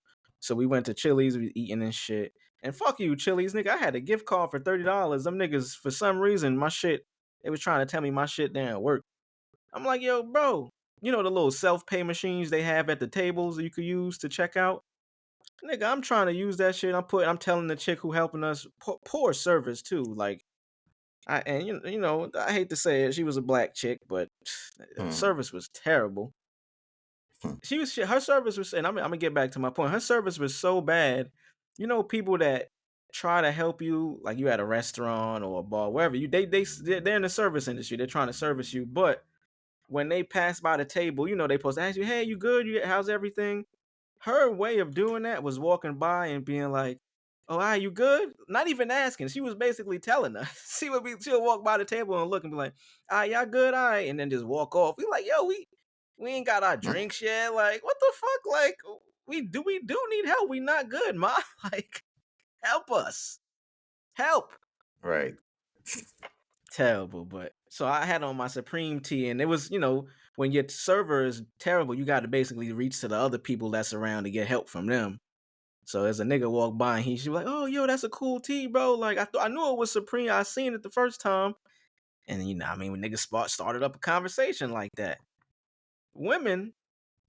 So we went to Chili's, we eating and shit. And fuck you, Chili's, nigga. I had a gift card for $30. Them niggas, for some reason, my shit, they was trying to tell me my shit didn't work. I'm like, yo, bro, you know the little self-pay machines they have at the tables that you could use to check out? Nigga, I'm trying to use that shit. I'm telling the chick who helping us, poor service too. Like, you know, I hate to say it, she was a black chick, but service was terrible. Her service was, and I'm gonna get back to my point. Her service was so bad. You know, people that try to help you, like you at a restaurant or a bar, wherever they're in the service industry. They're trying to service you, but when they pass by the table, you know, they supposed to ask you, "Hey, you good? How's everything?" Her way of doing that was walking by and being like, "Oh, hi, you good?" Not even asking. She was basically telling us. She'll walk by the table and look and be like, "Ah, y'all good? All right," and then just walk off. We like, yo, we ain't got our drinks yet. Like, what the fuck? Like, we do need help. We not good, ma. Like, help us. Help. Right. Terrible, but so I had on my Supreme tea, and it was, you know, when your server is terrible, you got to basically reach to the other people that's around to get help from them. So as a nigga walked by, and she was like, "Oh, yo, that's a cool tea, bro." Like I knew it was Supreme. I seen it the first time, and you know, I mean, when niggas started up a conversation like that, women,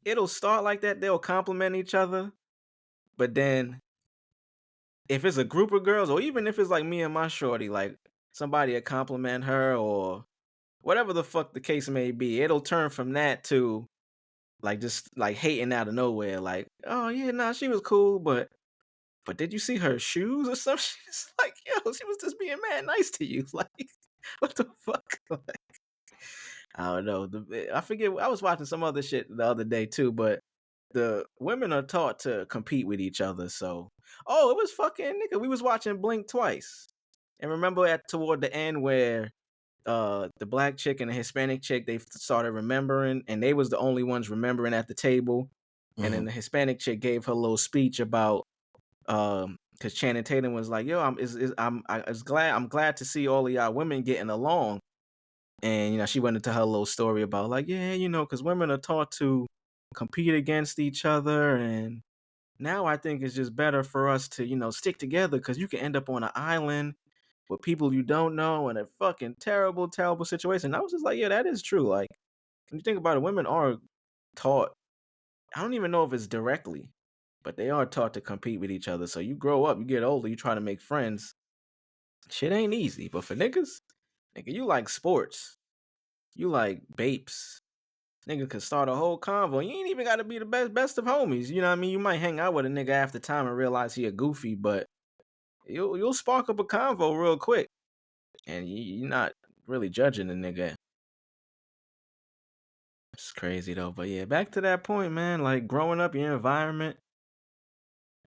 it'll start like that. They'll compliment each other, but then if it's a group of girls, or even if it's like me and my shorty, like somebody will compliment her or whatever the fuck the case may be, it'll turn from that to like just like hating out of nowhere. Like, oh yeah, nah, she was cool, but did you see her shoes or some shit? It's like, yo, she was just being mad nice to you. Like, what the fuck? Like, I don't know. I forget. I was watching some other shit the other day too, but the women are taught to compete with each other. So, oh, it was fucking nigga. We was watching Blink twice, and remember toward the end where the black chick and the Hispanic chick, they started remembering, and they was the only ones remembering at the table. And then the Hispanic chick gave her little speech about because Channing Tatum was like, "Yo, I'm glad to see all of y'all women getting along." And you know, she went into her little story about like, yeah, you know, because women are taught to compete against each other, and now I think it's just better for us to, you know, stick together because you can end up on an island with people you don't know in a fucking terrible, terrible situation. I was just like, yeah, that is true. Like, when you think about it, women are taught, I don't even know if it's directly, but they are taught to compete with each other. So you grow up, you get older, you try to make friends. Shit ain't easy. But for niggas, nigga, you like sports. You like bapes. Nigga could start a whole convo. You ain't even gotta be the best of homies. You know what I mean? You might hang out with a nigga after time and realize he a goofy, but you'll spark up a convo real quick. And you're not really judging the nigga. It's crazy though. But yeah, back to that point, man. Like growing up, your environment,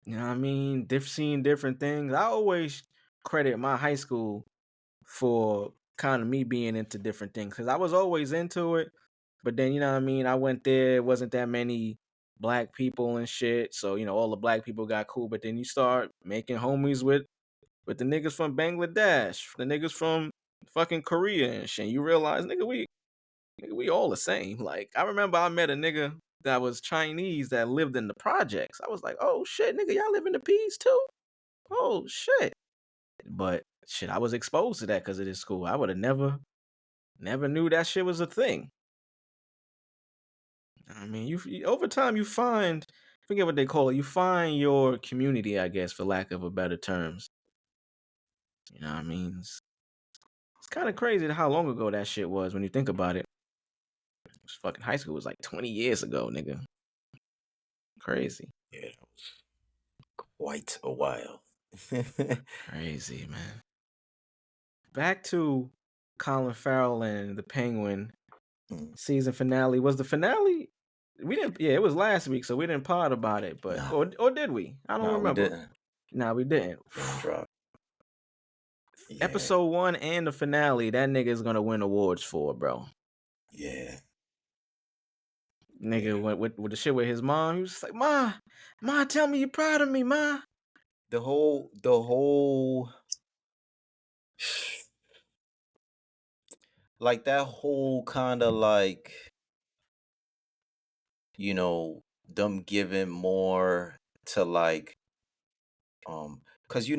you know what I mean? Seeing different things. I always credit my high school for kind of me being into different things because I was always into it. But then, you know what I mean? I went there, it wasn't that many black people and shit. So, you know, all the black people got cool. But then you start making homies with the niggas from Bangladesh, the niggas from fucking Korea and shit. You realize, nigga, we all the same. Like, I remember I met a nigga that was Chinese that lived in the projects. I was like, oh shit, nigga, y'all live in the P's too? Oh shit. But shit, I was exposed to that because of this school. I would have never knew that shit was a thing. I mean, over time you find, forget what they call it, you find your community, I guess, for lack of a better terms. You know what I mean? It's kind of crazy how long ago that shit was when you think about it. Fucking high school was like 20 years ago, nigga. Crazy. Yeah, that was quite a while. Crazy, man. Back to Colin Farrell and the Penguin season finale. Was the finale? We didn't. Yeah, it was last week, so we didn't pod about it. But Nah. or did we? I don't remember. We didn't. Nah, we didn't. Drop. Yeah. Episode 1 and the finale, that nigga is gonna win awards for, bro. Yeah. Nigga went with the shit with his mom. He was just like, Ma, tell me you're proud of me, Ma. The whole like that whole kind of like, them giving more to like, cuz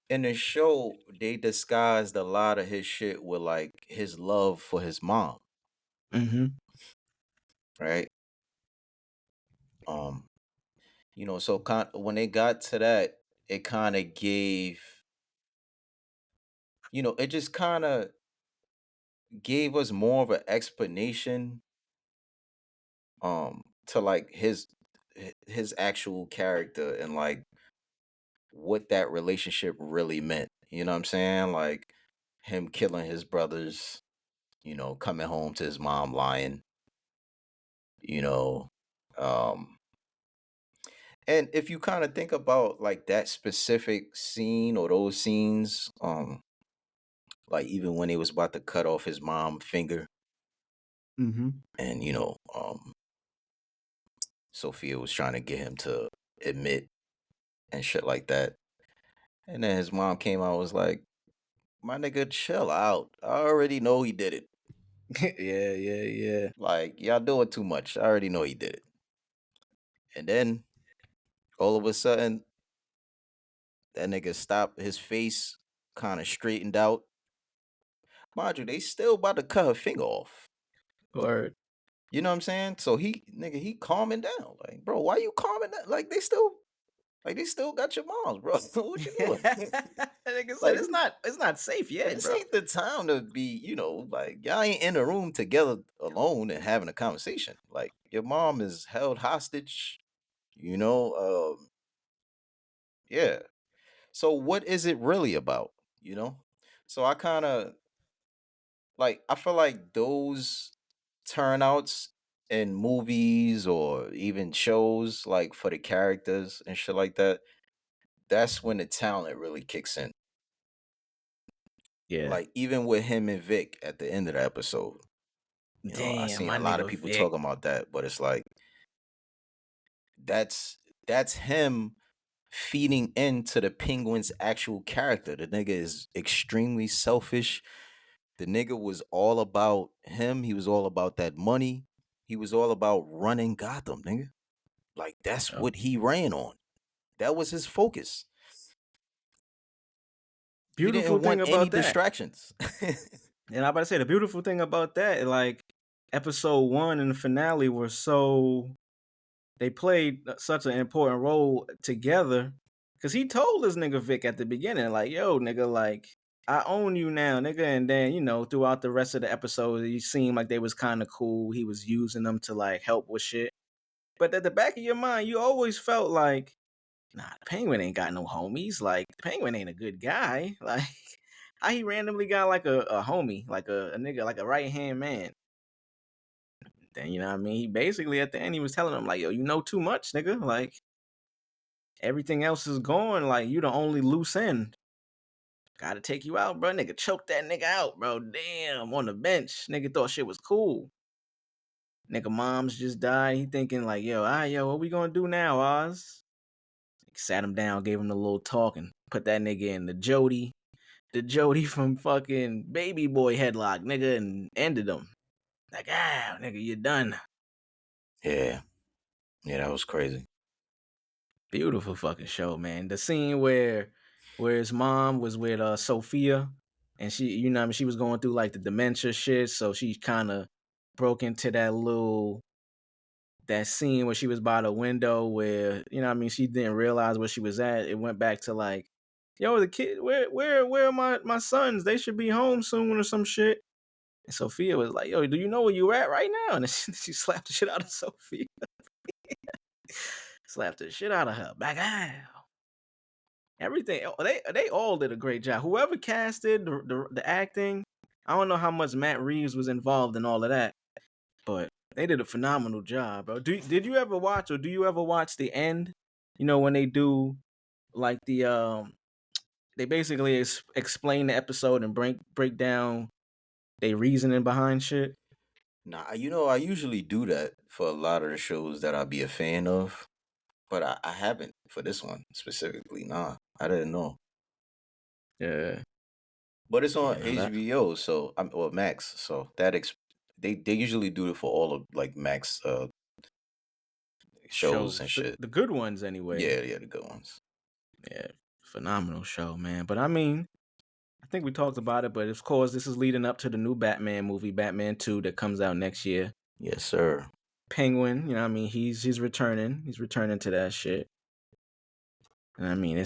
in the show they disguised a lot of his shit with like his love for his mom, Mm-hmm. right? Um, so when they got to that, it kind of gave, it just kind of gave us more of an explanation to like his actual character and like what that relationship really meant. You know what I'm saying? Like him killing his brothers, coming home to his mom lying, you know. Um and if you kind of think about like that specific scene or those scenes, like even when he was about to cut off his mom finger Mm-hmm. and Sophia was trying to get him to admit and shit like that. And then his mom came out and was like, my nigga, chill out. I already know he did it. Yeah, yeah, yeah. Like, y'all doing too much. I already know he did it. And then all of a sudden, that nigga stopped, his face kind of straightened out. Mind you, they still about to cut her finger off. Word. You know what I'm saying? So he calming down. Like, bro, why you calming down? Like they still got your moms, bro. What you doing? Like I said, Like, it's not safe yet, this bro. ain't the time to be, like y'all ain't in a room together alone and having a conversation. Like your mom is held hostage, you know. Yeah. So what is it really about? You know? So I kind of like I feel like those turnouts in movies or even shows like for the characters and shit like that, that's when the talent really kicks in. Yeah. Like even with him and Vic at the end of the episode. I Damn, seen my a lot of nigga people Vic. talking about that, but it's like that's him feeding into the Penguin's actual character. The nigga is extremely selfish. The nigga was all about him. He was all about that money. He was all about running Gotham, nigga. Like that's Yep. what he ran on. That was his focus. He Beautiful didn't thing want any about that. distractions. And I'm about to say the beautiful thing about that, like episode 1 and the finale were so they played such an important role together. Cause he told this nigga Vic at the beginning, like, yo, nigga, like, I own you now, nigga. And then, throughout the rest of the episode, he seemed like they was kind of cool. He was using them to like help with shit. But at the back of your mind, you always felt like, nah, the Penguin ain't got no homies. Like, the Penguin ain't a good guy. Like, how he randomly got like a homie, like a nigga, like a right hand man. Then you know what I mean? He basically at the end he was telling him like, yo, you know too much, nigga. Like everything else is gone. Like you the only loose end. Gotta take you out, bro. Nigga choke that nigga out, bro. Damn, on the bench. Nigga thought shit was cool. Nigga moms just died. He thinking like, yo, all right, yo, what we gonna do now, Oz? Sat him down, gave him the little talk, and put that nigga in the Jody from fucking Baby Boy headlock, nigga, and ended him. Like, nigga, you done. Yeah. Yeah, that was crazy. Beautiful fucking show, man. The scene where his mom was with Sophia and she, what I mean, she was going through like the dementia shit, so she kind of broke into that scene where she was by the window where, what I mean, she didn't realize where she was at. It went back to like, yo, the kid, where are my sons? They should be home soon or some shit. And Sophia was like, yo, do you know where you at right now? And then she slapped the shit out of Sophia. Slapped the shit out of her. Back out. Everything. They all did a great job. Whoever casted the acting, I don't know how much Matt Reeves was involved in all of that, but they did a phenomenal job, bro. Did you ever watch or do you ever watch the end? When they do like they basically explain the episode and break down their reasoning behind shit. Nah, I usually do that for a lot of the shows that I be a fan of, but I haven't for this one specifically. Nah, I didn't know. Yeah. But it's Yeah, on now that HBO, so I'm or Max. So that they usually do it for all of like Max shows and shows shit. the good ones anyway. Yeah, yeah, the good ones. Yeah, phenomenal show, man. But I mean, I think we talked about it, but of course, this is leading up to the new Batman movie, Batman 2, that comes out next year. Yes, sir. Penguin, you know what I mean? He's returning. He's returning to that shit. And I mean,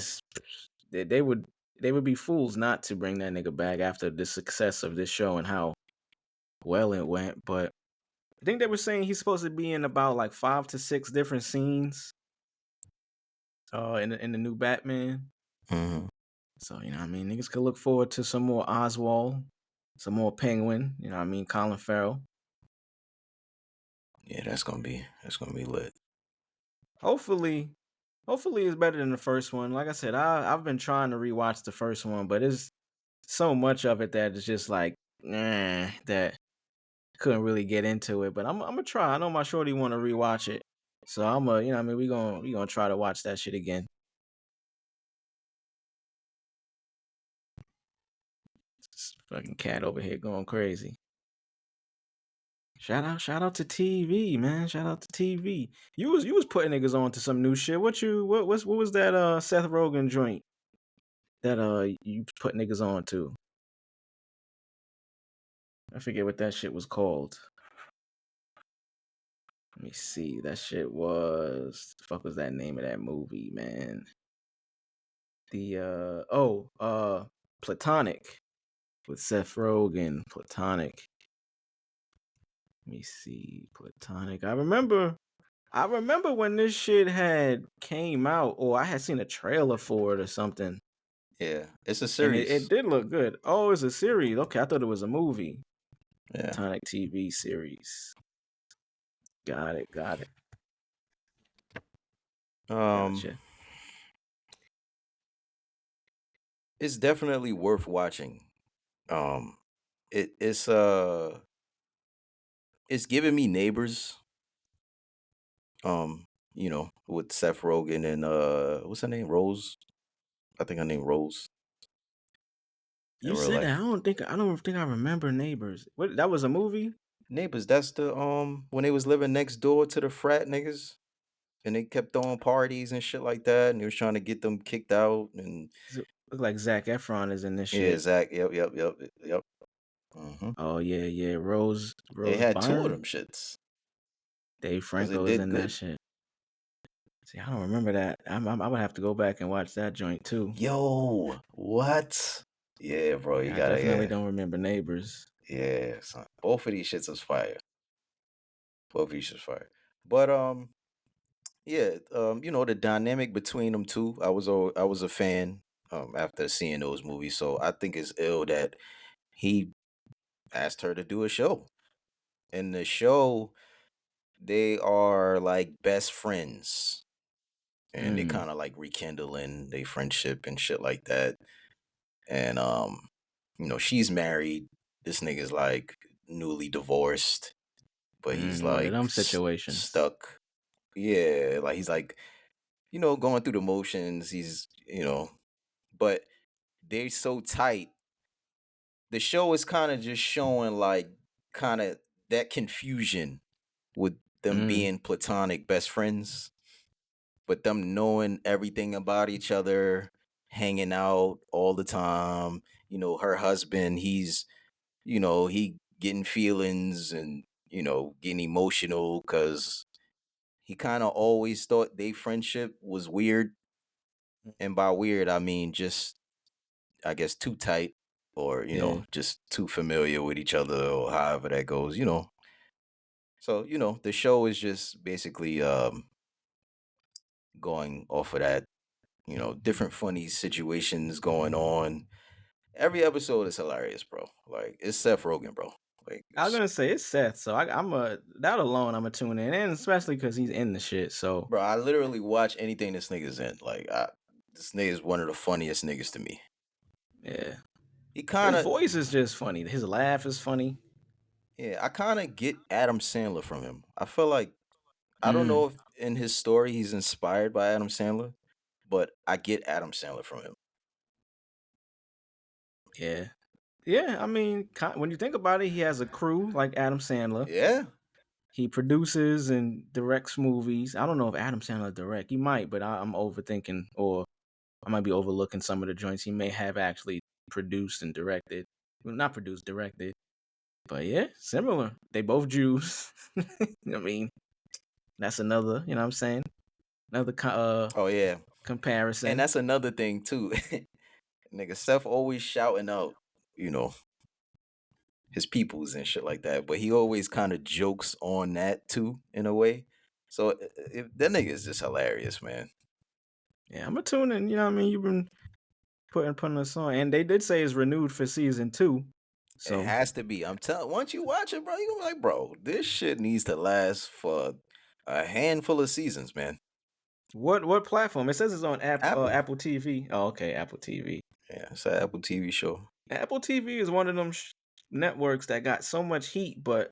they would be fools not to bring that nigga back after the success of this show and how well it went. But I think they were saying he's supposed to be in about like 5 to 6 different scenes in the new Batman. Hmm. So, you know what I mean? Niggas could look forward to some more Oswald, some more Penguin, you know what I mean? Colin Farrell. Yeah, that's gonna be lit. Hopefully, it's better than the first one. Like I said, I've been trying to rewatch the first one, but it's so much of it that it's just like, that couldn't really get into it. But I'm gonna try. I know my shorty want to rewatch it, so I'm you know what I mean, we gonna try to watch that shit again. This fucking cat over here going crazy. Shout out to TV, man. Shout out to TV. You was putting niggas on to some new shit. What was that Seth Rogen joint that you put niggas on to? I forget what that shit was called. Let me see. That shit was the fuck was that name of that movie, man? The Platonic with Seth Rogen. Platonic. Let me see. Platonic. I remember when this shit had came out, or I had seen a trailer for it or something, Yeah, it's a and it series. did look good. Oh, it's a series. Okay, I thought it was a movie. Yeah. Tonic TV series. Got it. Um, Gotcha. it's definitely worth watching. Um, it's giving me Neighbors. With Seth Rogen and what's her name? Rose. I think her name Rose in You real said that. life. I don't think I remember Neighbors. What, that was a movie? Neighbors. That's the when they was living next door to the frat niggas, and they kept throwing parties and shit like that, and he was trying to get them kicked out. And Look like Zac Efron is in this yeah, shit. Zach. Yep. Oh yeah. They Rose had two of Byrne. them shits Dave because it Franco is did in that good. shit. See, I don't remember that. I would have to go back and watch that joint too. Yo, what? Yeah, bro, you Yeah, I gotta, definitely yeah, don't remember Neighbors. yeah, son. Both of these shits is fire. Both of these shits fire. But yeah, the dynamic between them two, I was a fan after seeing those movies. So I think it's ill that he asked her to do a show. In the show, they are like best friends, and they Mm, kind of like rekindling their friendship and shit like that. And she's married. This nigga's like newly divorced, but he's one of like them situations. stuck. Yeah, like he's like going through the motions. But they're so tight. The show is kind of just showing like kind of that confusion with them Mm, being platonic best friends, but them knowing everything about each other, hanging out all the time. Her husband, he getting feelings and getting emotional because he kind of always thought their friendship was weird, and by weird I mean just, I guess, too tight, or yeah. just too familiar with each other, or however that goes. So the show is just basically going off of that, different funny situations going on. Every episode is hilarious, bro. Like, it's Seth Rogen, bro. Like, I was gonna say it's Seth, so I'm a that alone I'm a tune in, and especially because he's in the shit. So bro, I literally watch anything this nigga's in. Like, this nigga is one of the funniest niggas to me. yeah, He kind his of, voice is just funny. His laugh is funny. yeah, I kind of get Adam Sandler from him. I feel like, I don't Mm, know if in his story he's inspired by Adam Sandler, but I get Adam Sandler from him. yeah. Yeah, I mean, when you think about it, he has a crew like Adam Sandler. Yeah. He produces and directs movies. I don't know if Adam Sandler direct. He might, but I'm overthinking, or I might be overlooking some of the joints he may have actually produced and directed. Well, not produced, directed. But yeah, similar. They both Jews. I mean, that's another, you know what I'm saying? Another Oh yeah. And comparison. that's another thing too. Nigga, Seth always shouting out, you know, his peoples and shit like that. But he always kind of jokes on that too, in a way. So that nigga is just hilarious, man. Yeah, I'm a tune in, you know what I mean? You've been putting us on. And they did say it's renewed for season 2. It So has to be. I'm telling. Once you watch it, bro, you gonna be like, bro, this shit needs to last for a handful of seasons, man. what platform? It says it's on Apple. Apple TV. Oh, okay, Apple TV. Yeah, it's an Apple TV show. Apple TV is one of them networks that got so much heat, but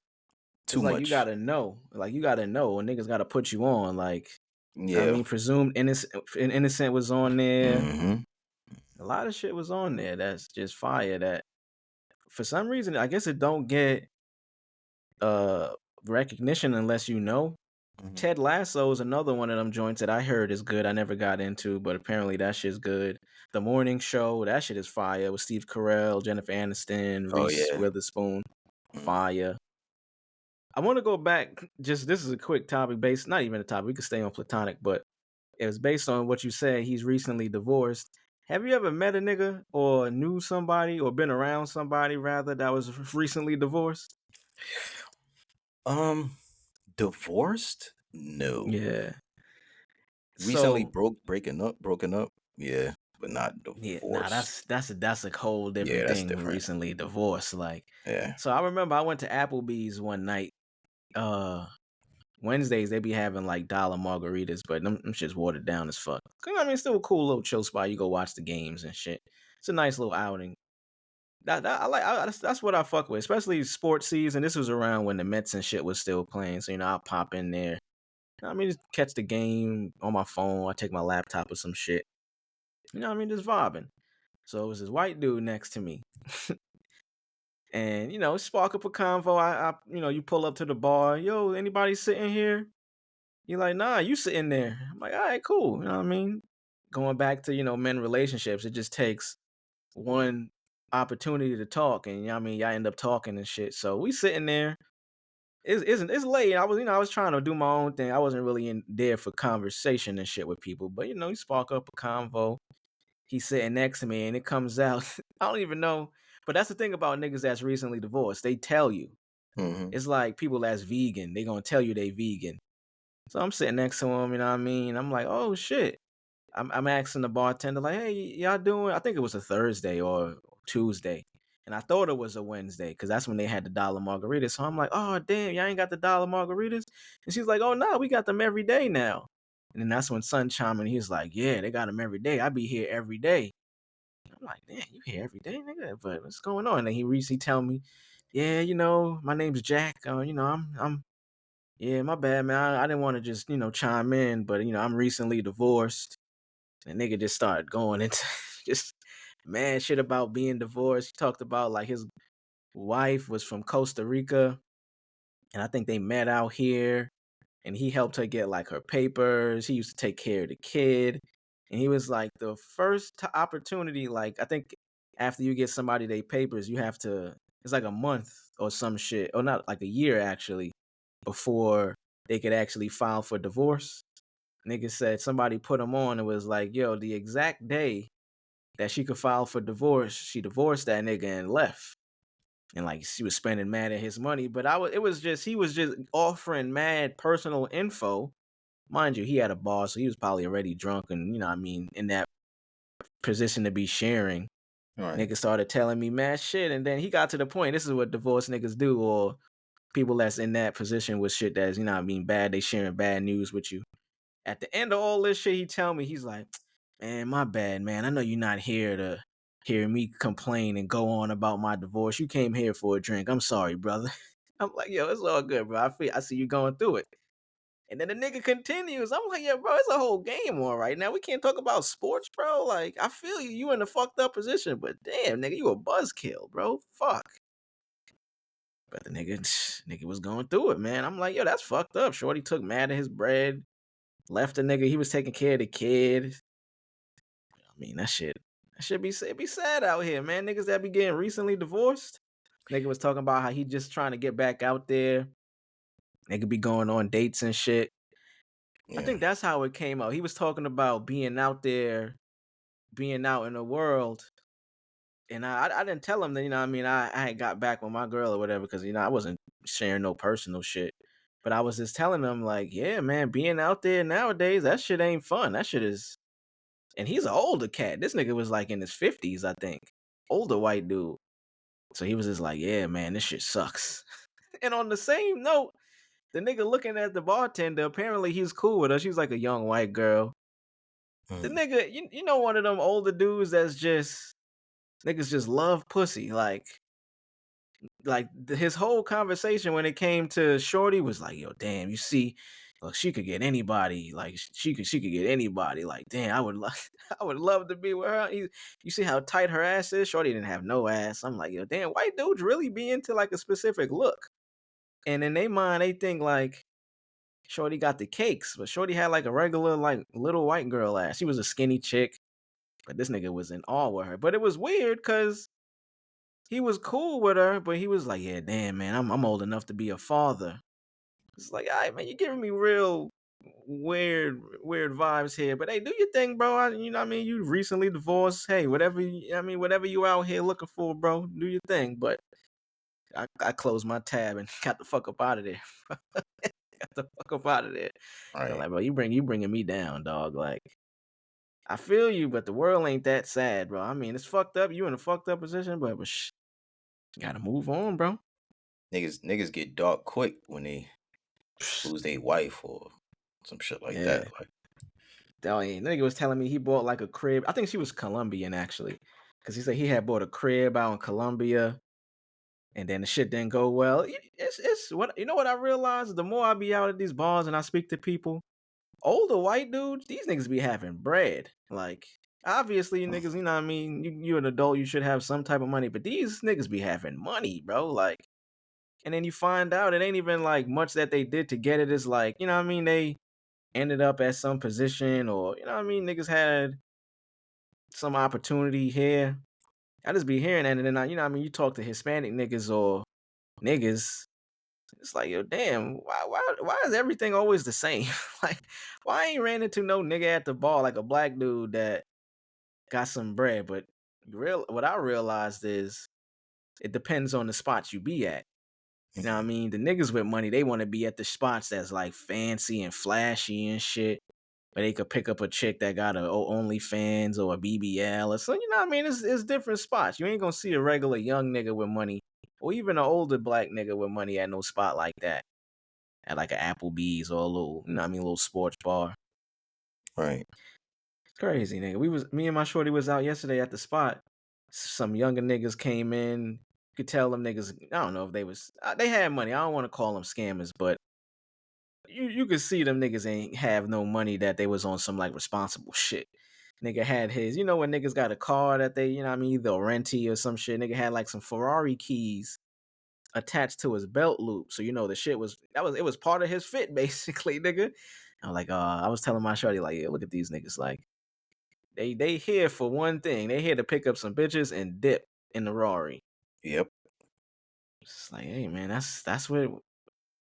it's Too like you much. gotta know. Like you gotta know, and niggas gotta put you on. Like I Yeah. mean, Presumed Innocent was on there. Mm-hmm. A lot of shit was on there. That's just fire. That for some reason, I guess it don't get uh recognition unless you know. Mm-hmm. Ted Lasso is another one of them joints that I heard is good. I never got into, but apparently that shit's good. The Morning Show, that shit is fire with Steve Carell, Jennifer Aniston, Oh Reese yeah. Witherspoon. Mm-hmm. Fire. I want to go back. Just this is a quick topic based, not even a topic. We could stay on platonic, but it was based on what you said. He's recently divorced. Have you ever met a nigga or knew somebody or been around somebody rather that was recently divorced? Um, Divorced? No. Yeah. Recently So broken up. Yeah, but not yeah, nah, divorced. that's a whole Yeah, different that's thing. different. Recently divorced, like. Yeah. So I remember I went to Applebee's one night. Uh, Wednesdays they be having like dollar margaritas, but them shit's watered down as fuck. I mean, it's still a cool little chill spot. You go watch the games and shit. It's a nice little outing. That I like. That's what I fuck with, especially sports season. This was around when the Mets and shit was still playing, so I'll pop in there. I mean, just catch the game on my phone. I take my laptop or some shit. You know what I mean? Just vibing. So it was this white dude next to me. And spark up a convo. You pull up to the bar. Yo, anybody sitting here? You're like, nah, you sitting there. I'm like, all right, cool. You know what I mean? Going back to men relationships, it just takes one opportunity to talk, and I mean, y'all end up talking and shit. So we sitting there. It's late. I was trying to do my own thing. I wasn't really in there for conversation and shit with people. But you spark up a convo. He's sitting next to me, and it comes out. I don't even know. But that's the thing about niggas that's recently divorced. They tell you. Mm-hmm. It's like people that's vegan. They gonna tell you they vegan. So I'm sitting next to him, you know what I mean? I'm like, oh shit. I'm asking the bartender, like, hey, y'all doing? I think it was a Thursday or Tuesday. And I thought it was a Wednesday because that's when they had the dollar margaritas. So I'm like, oh damn, y'all ain't got the dollar margaritas? And she's like, oh no, we got them every day now. And then that's when Sun chimed in. He's like, yeah, they got them every day. I be here every day. I'm like, damn, you here every day, nigga? But what's going on? And he recently tell me, yeah, my name's Jack. I'm yeah, my bad, man. I didn't want to just, chime in, but I'm recently divorced. And nigga just started going into just mad shit about being divorced. He talked about like his wife was from Costa Rica, and I think they met out here, and he helped her get like her papers. He used to take care of the kid, and he was like the first opportunity. Like I think after you get somebody they papers, you have to. It's like a month or some shit, or not like a year actually, before they could actually file for divorce. Nigga said somebody put him on and was like, yo, the exact day that she could file for divorce, she divorced that nigga and left. And like she was spending mad at his money. But he was just offering mad personal info. Mind you, he had a boss, so he was probably already drunk and what I mean, in that position to be sharing. All right. Nigga started telling me mad shit, and then he got to the point. This is what divorced niggas do, or people that's in that position with shit that's, what I mean, bad. They sharing bad news with you. At the end of all this shit, he tell me, he's like, man, my bad, man. I know you're not here to hear me complain and go on about my divorce. You came here for a drink. I'm sorry, brother. I'm like, yo, it's all good, bro. I see you going through it. And then the nigga continues. I'm like, yeah, bro, it's a whole game on right now. We can't talk about sports, bro. Like, I feel you. You in a fucked up position, but damn, nigga, you a buzzkill, bro. Fuck. But the nigga was going through it, man. I'm like, yo, that's fucked up. Shorty took mad of his bread, left the nigga. He was taking care of the kid. I mean, that shit be sad out here, man. Niggas that be getting recently divorced. Nigga was talking about how he just trying to get back out there. Nigga be going on dates and shit. I Yeah. think that's how it came out. He was talking about being out there, being out in the world. And I didn't tell him that, you know what I mean, I had got back with my girl or whatever, because, you know, I wasn't sharing no personal shit. But I was just telling him, like, yeah, man, being out there nowadays, that shit ain't fun. That shit is. And he's an older cat. This nigga was like in his 50s, I think. Older white dude. So he was just like, yeah, man, this shit sucks. And on the same note, the nigga looking at the bartender, apparently he's cool with her. She's like a young white girl. The Mm. nigga, you know, one of them older dudes that's just, niggas just love pussy. Like his whole conversation when it came to Shorty was like, yo, damn, you see, look, she could get anybody. Like she could get anybody. Like, damn, I would love I would love to be with her. You see how tight her ass is? Shorty didn't have no ass. I'm like, yo, damn, white dudes really be into like a specific look. And in their mind, they think like Shorty got the cakes, but Shorty had like a regular, like little white girl ass. She was a skinny chick, but this nigga was in awe with her. But it was weird because he was cool with her, but he was like, yeah, damn, man, I'm old enough to be a father. It's like, all right, man, you're giving me real weird vibes here. But hey, do your thing, bro. You know what I mean? You recently divorced. Hey, whatever, whatever you out here looking for, bro, do your thing. But I closed my tab and got the fuck up out of there. Got the fuck up out of there. I'm Right. like, bro, you bringing me down, dog. Like, I feel you, but the world ain't that sad, bro. I mean, it's fucked up. You in a fucked up position, but gotta move on, bro. Niggas get dark quick when they lose their wife or some shit like Yeah. that. Like, Nigga was telling me he bought like a crib. I think she was Colombian actually, because he said he had bought a crib out in Colombia, and then the shit didn't go well. It's what, you know what I realized? The more I be out at these bars and I speak to people, older white dudes, these niggas be having bread. Like, obviously, niggas, you know what I mean? You an adult, you should have some type of money, but these niggas be having money, bro. Like, and then you find out it ain't even like much that they did to get it. It's like, you know what I mean? They ended up at some position, or, you know what I mean? Niggas had some opportunity here. I just be hearing that, and then you know what I mean? You talk to Hispanic niggas or niggas, it's like, yo, damn, why is everything always the same? Like, why I ain't ran into no nigga at the bar like a black dude that got some bread? But what I realized is it depends on the spots you be at. You know what I mean? The niggas with money, they want to be at the spots that's like fancy and flashy and shit. But they could pick up a chick that got a OnlyFans or a BBL or something. You know what I mean? It's different spots. You ain't gonna see a regular young nigga with money, or even an older black nigga with money at no spot like that. At like an Applebee's or a little, you know what I mean, a little sports bar. right. It's crazy, nigga. Me and my shorty was out yesterday at the spot. Some younger niggas came in. You could tell them niggas, I don't know if they had money. I don't want to call them scammers, but you could see them niggas ain't have no money, that they was on some like responsible shit. Nigga had his, you know, when niggas got a car that they, you know what I mean, either a renty or some shit. Nigga had like some Ferrari keys attached to his belt loop. So, you know, the shit it was part of his fit, basically, nigga. I'm like, I was telling my shorty, like, yeah, look at these niggas. Like, they here for one thing. They here to pick up some bitches and dip in the Rari. Yep. It's like, hey man, that's what,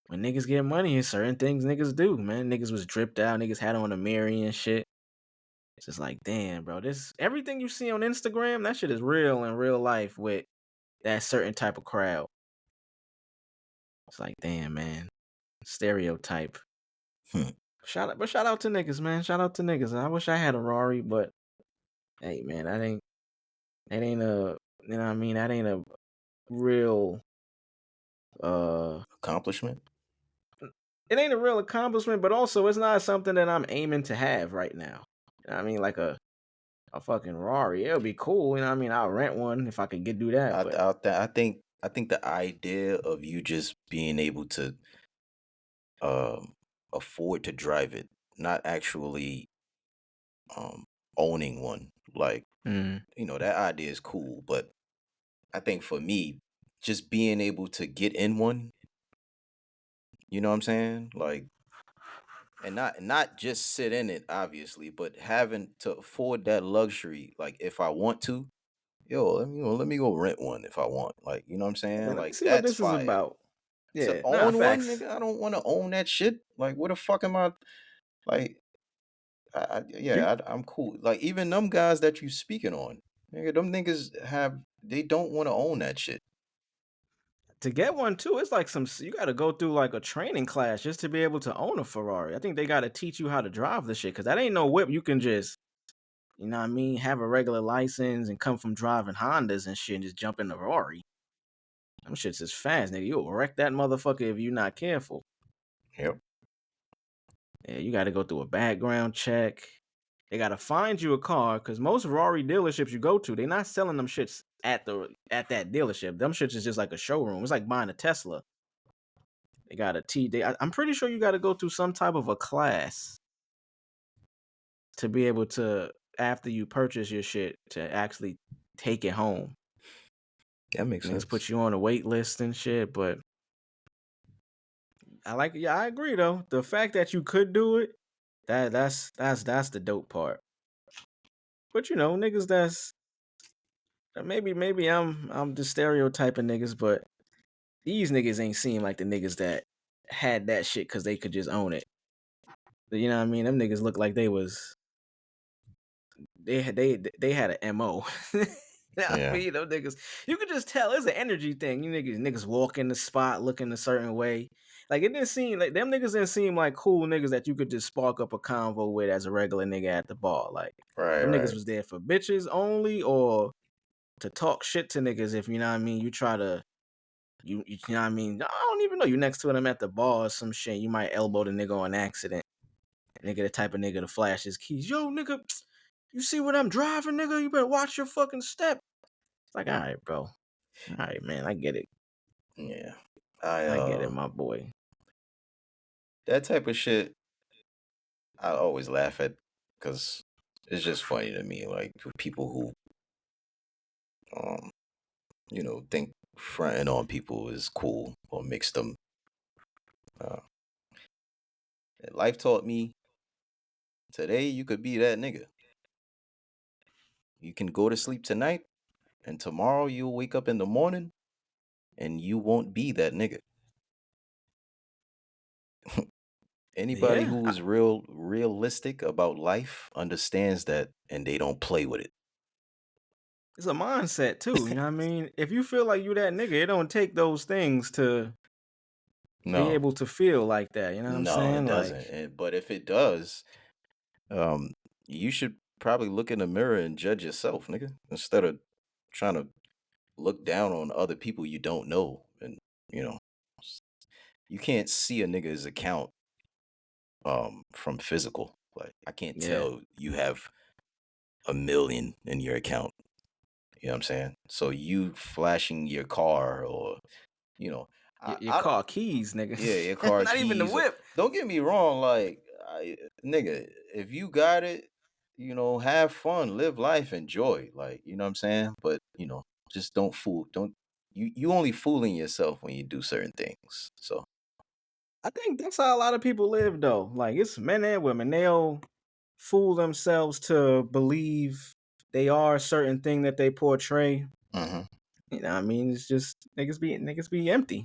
when niggas get money, and certain things niggas do, man. Niggas was dripped out, niggas had on a Mary and shit. It's just like, damn, bro, this everything you see on Instagram, that shit is real in real life with that certain type of crowd. It's like, damn, man. Stereotype. Hmm. Shout out to niggas, man. Shout out to niggas. I wish I had a Rari, but hey, man, that ain't a, you know what I mean? That ain't a real Accomplishment. it ain't a real accomplishment, but also it's not something that I'm aiming to have right now. You know what I mean? Like a fucking Rari. It would be cool, you know what I mean? I'll rent one if I could do that, but I think the idea of you just being able to afford to drive it, not actually owning one. Like, Mm. that idea is cool, but I think for me, just being able to get in one, you know what I'm saying? Like, and not just sit in it, obviously, but having to afford that luxury, like if I want to, let me go rent one if I want. Like, you know what I'm Yeah, saying? let me Like see what that's this is fire. about. To Yeah, nah, own one, facts. nigga, I don't want to own that shit. Like, what the fuck am I like? You I'm cool. Like even them guys that you speaking on, nigga, them niggas they don't want to own that shit. to get one too, it's like you got to go through like a training class just to be able to own a Ferrari. I think they got to teach you how to drive the shit because that ain't no whip you can just, you know what I mean, have a regular license and come from driving Hondas and shit and just jump in the Ferrari. Them shits is fast, nigga. You'll wreck that motherfucker if you're not careful. Yep. Yeah, you got to go through a background check. They got to find you a car because most Ferrari dealerships you go to, they're not selling them shits at that dealership. Them shits is just like a showroom. It's like buying a Tesla. They got a I'm pretty sure you got to go through some type of a class to be able to, after you purchase your shit, to actually take it home. That makes Niggas sense. put you on a wait list and shit, but I agree though. The fact that you could do it, that's the dope part. But niggas that's maybe I'm just stereotyping niggas, but these niggas ain't seem like the niggas that had that shit because they could just own it. You know what I mean? Them niggas look like they had an MO. You know what I Yeah. mean? Them niggas, you could just tell it's an energy thing. You niggas walk in the spot looking a certain way. Like it didn't seem like them niggas didn't seem like cool niggas that you could just spark up a convo with as a regular nigga at the bar. Like Right. them niggas Right. was there for bitches only or to talk shit to niggas if you know what I mean. You try to you know what I mean. I don't even know you next to them at the bar or some shit. You might elbow the nigga on accident. Nigga, the type of nigga to flash his keys. Yo, nigga, you see what I'm driving, nigga? You better watch your fucking step. It's like, all right, bro. All right, man. I get it. Yeah. I get it, my boy. That type of shit I always laugh at because it's just funny to me. Like people who think fronting on people is cool or makes them. Uh, Life taught me today you could be that nigga. You can go to sleep tonight, and tomorrow you'll wake up in the morning, and you won't be that nigga. Anybody Yeah, who is realistic about life understands that, and they don't play with it. it's a mindset too. You know what I mean? If you feel like you that nigga, it don't take those things to be No, able to feel like that. You know what I'm no, it saying? doesn't. Like, But if it does, um, you should probably look in the mirror and judge yourself, nigga, instead of trying to look down on other people you don't know. And you know, you can't see a nigga's account from physical. Like I can't yeah, tell you have 1 million in your account. You know what I'm saying? So you flashing your car or you know, your I car keys, nigga. yeah, your car Not even the keys. Or, whip. don't get me wrong, like nigga, if you got it, have fun, live life, enjoy. Like you know what I'm saying. But just don't fool. Don't you only fooling yourself when you do certain things. So I think that's how a lot of people live though. Like it's men and women. They'll fool themselves to believe they are a certain thing that they portray. mhm. You know what I mean? It's just niggas be empty.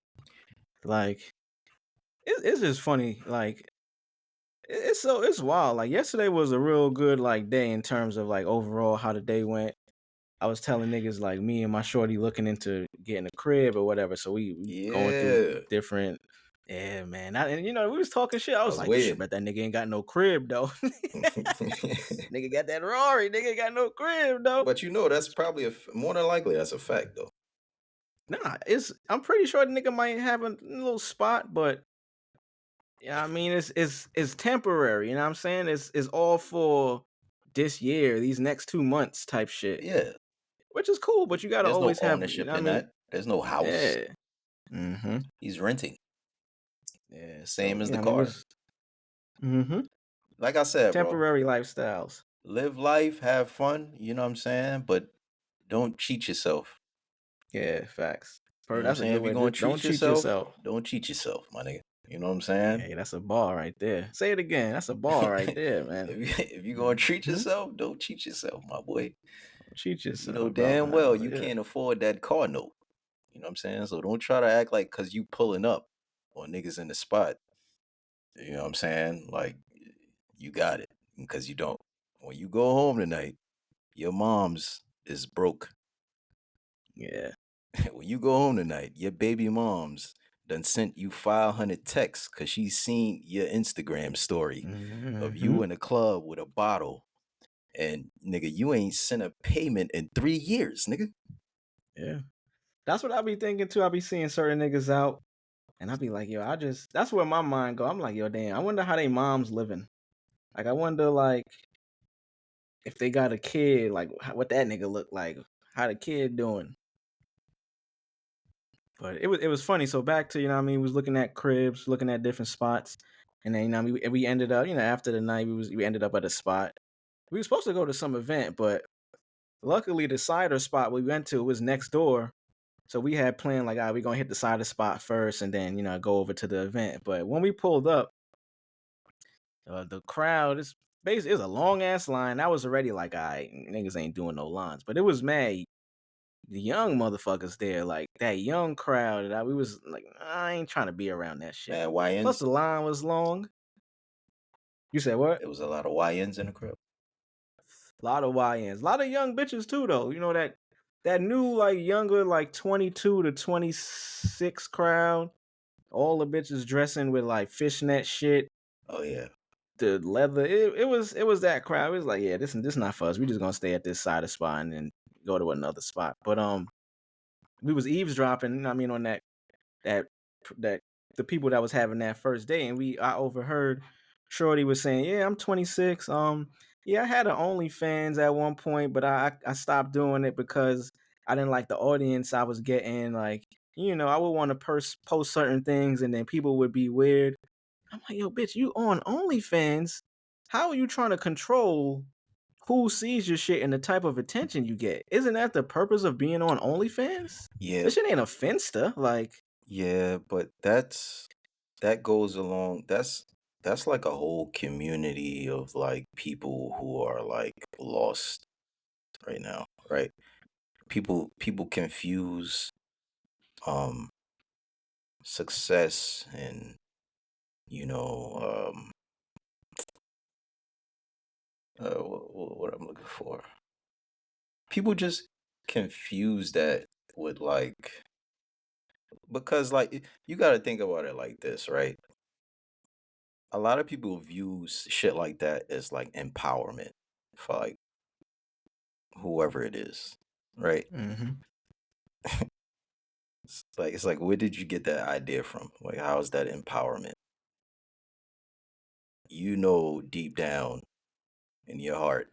Like it's just funny. Like it's wild. Like yesterday was a real good like day in terms of like overall how the day went. I was telling niggas like me and my shorty looking into getting a crib or whatever. So we going through Yeah, different. Yeah, man. And we was talking shit. I I was was like, shit, waiting. bet that nigga ain't got no crib though. Nigga got that Rari. Nigga ain't got no crib though. But that's probably more than likely that's a fact though. Nah, I'm pretty sure the nigga might have a little spot, but yeah, I mean it's temporary, you know what I'm saying? It's all for this year, these next 2 months type shit. Yeah, Which is cool, but you gotta there's no always have, you know ownership what I in mean? that. There's no house. Yeah. Mm-hmm. He's renting. Yeah. So, Same as the I mean, car. Mm-hmm. Like I said, bro, Temporary lifestyles. live life, have fun. You know what I'm saying? But don't cheat yourself. Yeah, facts. You know what I'm That's a saying? good If you're way. gonna Just don't treat cheat yourself, yourself. don't cheat yourself, my nigga. You know what I'm saying? Hey, that's a bar right there. Say it again. That's a bar right there, man. If you're gonna treat Hmm. yourself, don't cheat yourself, my boy. Cheat You know yourself, bro. damn well you Yeah. can't afford that car note. You know what I'm saying? So don't try to act like cause you pulling up on niggas in the spot. You know what I'm saying? Like you got it. Because you don't. When you go home tonight, your mom's is broke. Yeah. When you go home tonight, your baby mom's done sent you 500 texts because she's seen your Instagram story of Hmm. you in a club with a bottle. And nigga, you ain't sent a payment in 3 years, nigga. Yeah. That's what I be thinking too. I be seeing certain niggas out, and I be like, yo, that's where my mind go. I'm like, yo, damn, I wonder how they moms living. Like, I wonder, like, if they got a kid, like, what that nigga look like, how the kid doing. But it was funny. So back to, what I mean, we was looking at cribs, looking at different spots, and then, we ended up, after the night, we ended up at a spot. We were supposed to go to some event, but luckily the cider spot we went to was next door. So we had planned like, we're gonna hit the cider spot first, and then go over to the event. But when we pulled up, the crowd is basically, it was a long ass line. I was already like, niggas ain't doing no lines, but it was mad. The young motherfuckers there, like that young crowd. That we was like, I ain't trying to be around that shit. Man, Plus YNs. the line was long. You said what? There was a lot of YNs in the crib. A lot of YNs, a lot of young bitches too, though. You know that new like younger like 22 to 26 crowd. All the bitches dressing with like fishnet shit, Oh yeah. the leather. It was that crowd. It was like, yeah, this not for us. We just gonna stay at this side of spot and then go to another spot. But we was eavesdropping. I mean, on that that the people that was having that first day, and I overheard Shorty was saying, "Yeah, I'm 26. Yeah, I had an OnlyFans at one point, but I stopped doing it because I didn't like the audience I was getting. Like, I would want to post certain things, and then people would be weird. I'm like, yo, bitch, you on OnlyFans? How are you trying to control who sees your shit and the type of attention you get? Isn't that the purpose of being on OnlyFans? Yeah, This shit ain't a finsta. Like, yeah, but that goes along. That's like a whole community of like people who are like lost right now, right? People confuse um success and you know what I'm looking for. People just confuse that with like because like you got to think about it like this, right? A lot of people view shit like that as like empowerment for like whoever it is, right? mm-hmm. It's like where did you get that idea from? Like how is that empowerment? You know deep down in your heart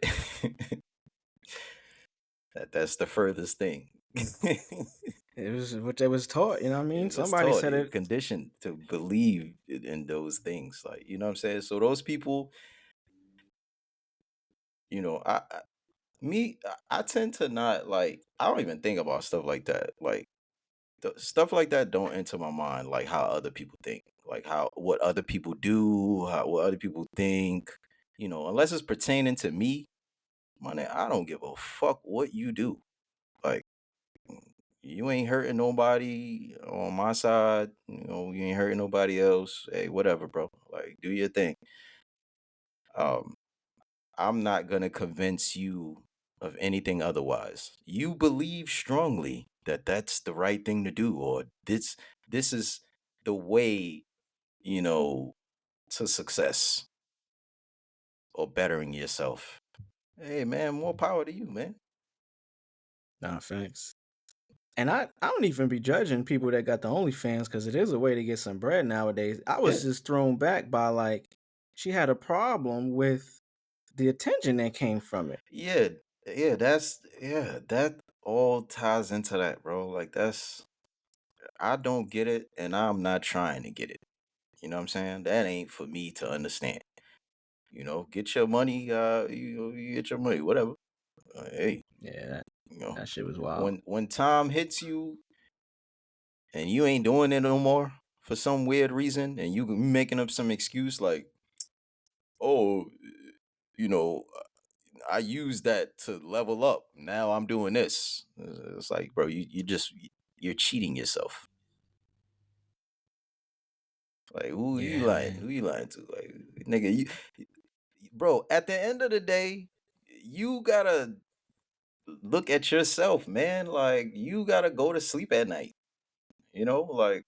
that that's the furthest thing. It was what they was taught, you know what I mean? It was Somebody taught, said you're it. conditioned to believe in those things. Like, you know what I'm saying? So those people, you know, I tend to not like I don't even think about stuff like that. Like stuff like that don't enter my mind like how other people think. Like how what other people do, what other people think, unless it's pertaining to me, money, I don't give a fuck what you do. Like you ain't hurting nobody on my side. You ain't hurting nobody else. Hey, whatever, bro. Like, do your thing. Um, I'm not gonna convince you of anything otherwise. You believe strongly that that's the right thing to do, or this is the way, you know, to success or bettering yourself. Hey, man, more power to you, man. Nah, thanks. And I don't even be judging people that got the OnlyFans because it is a way to get some bread nowadays. I Yeah, was just thrown back by like she had a problem with the attention that came from it. yeah, that all ties into that, bro. Like that's I don't get it and I'm not trying to get it. You know what I'm saying? That ain't for me to understand. Get your money. You get your money, whatever. Hey, Yeah, you know, that shit was wild. when time hits you and you ain't doing it no more for some weird reason, and you making up some excuse like, oh, you know, I use that to level up. Now I'm doing this. It's like, bro, you're cheating yourself. Like, who you Yeah, lying? man. Who you lying to? Like, nigga, bro. At the end of the day, you gotta look at yourself, man. Like, you gotta go to sleep at night. Like,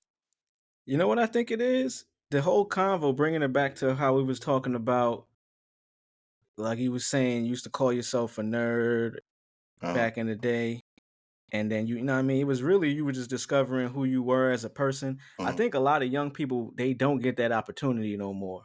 You know what I think it is? The whole convo, bringing it back to how we was talking about, like he was saying, you used to call yourself a nerd uh, back in the day. And then you know what I mean? It was really, you were just discovering who you were as a person. I uh think a lot of young people, they don't get that opportunity no more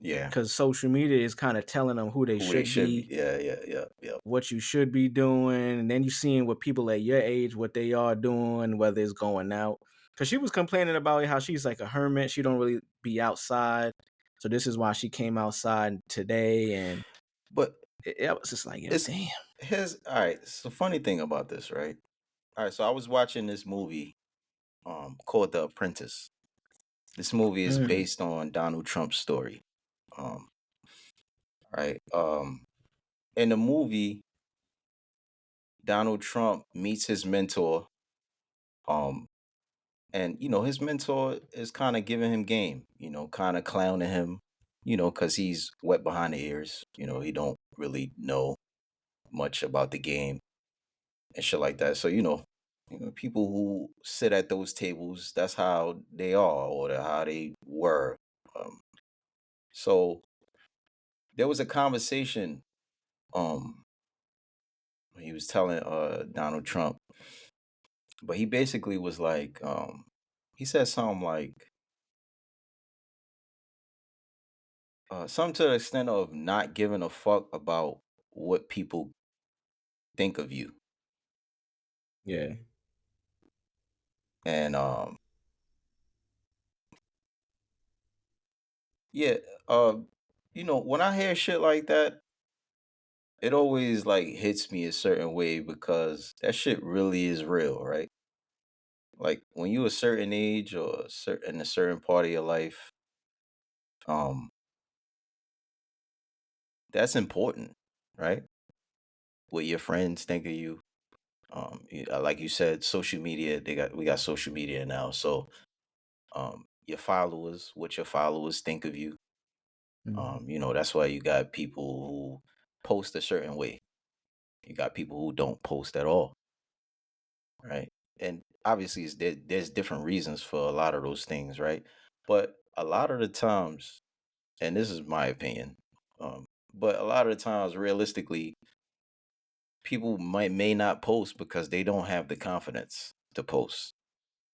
yeah, because social media is kind of telling them who they who they should should be. be, Yeah, yeah, yeah, yeah. what you should be doing, and then you seeing what people at your age, what they are doing, whether it's going out. Because she was complaining about how she's like a hermit, she don't really be outside, so this is why she came outside today, and But it was just like, yo, it's damn. his. All right. It's a funny thing about this, right? All right. So I was watching this movie, called The Apprentice. This movie is Mm, based on Donald Trump's story. Um, right. In the movie, Donald Trump meets his mentor. Um, and his mentor is kind of giving him game. Kind of clowning him. Because he's wet behind the ears. He don't really know much about the game and shit like that. So people who sit at those tables, that's how they are, or how they were. Um, so there was a conversation. Um, he was telling Donald Trump, but he basically was like, he said something like, something to the extent of not giving a fuck about what people think of you, yeah. and yeah, uh, when I hear shit like that, it always like hits me a certain way because that shit really is real, right? Like when you a certain age or in a certain part of your life, um, that's important, right? What your friends think of you. Like you said, social media. We got social media now, so your followers, what your followers think of you. Mm. That's why you got people who post a certain way. You got people who don't post at all, right? And obviously, there's different reasons for a lot of those things, right? But a lot of the times, and this is my opinion, but a lot of the times, realistically, people may not post because they don't have the confidence to post.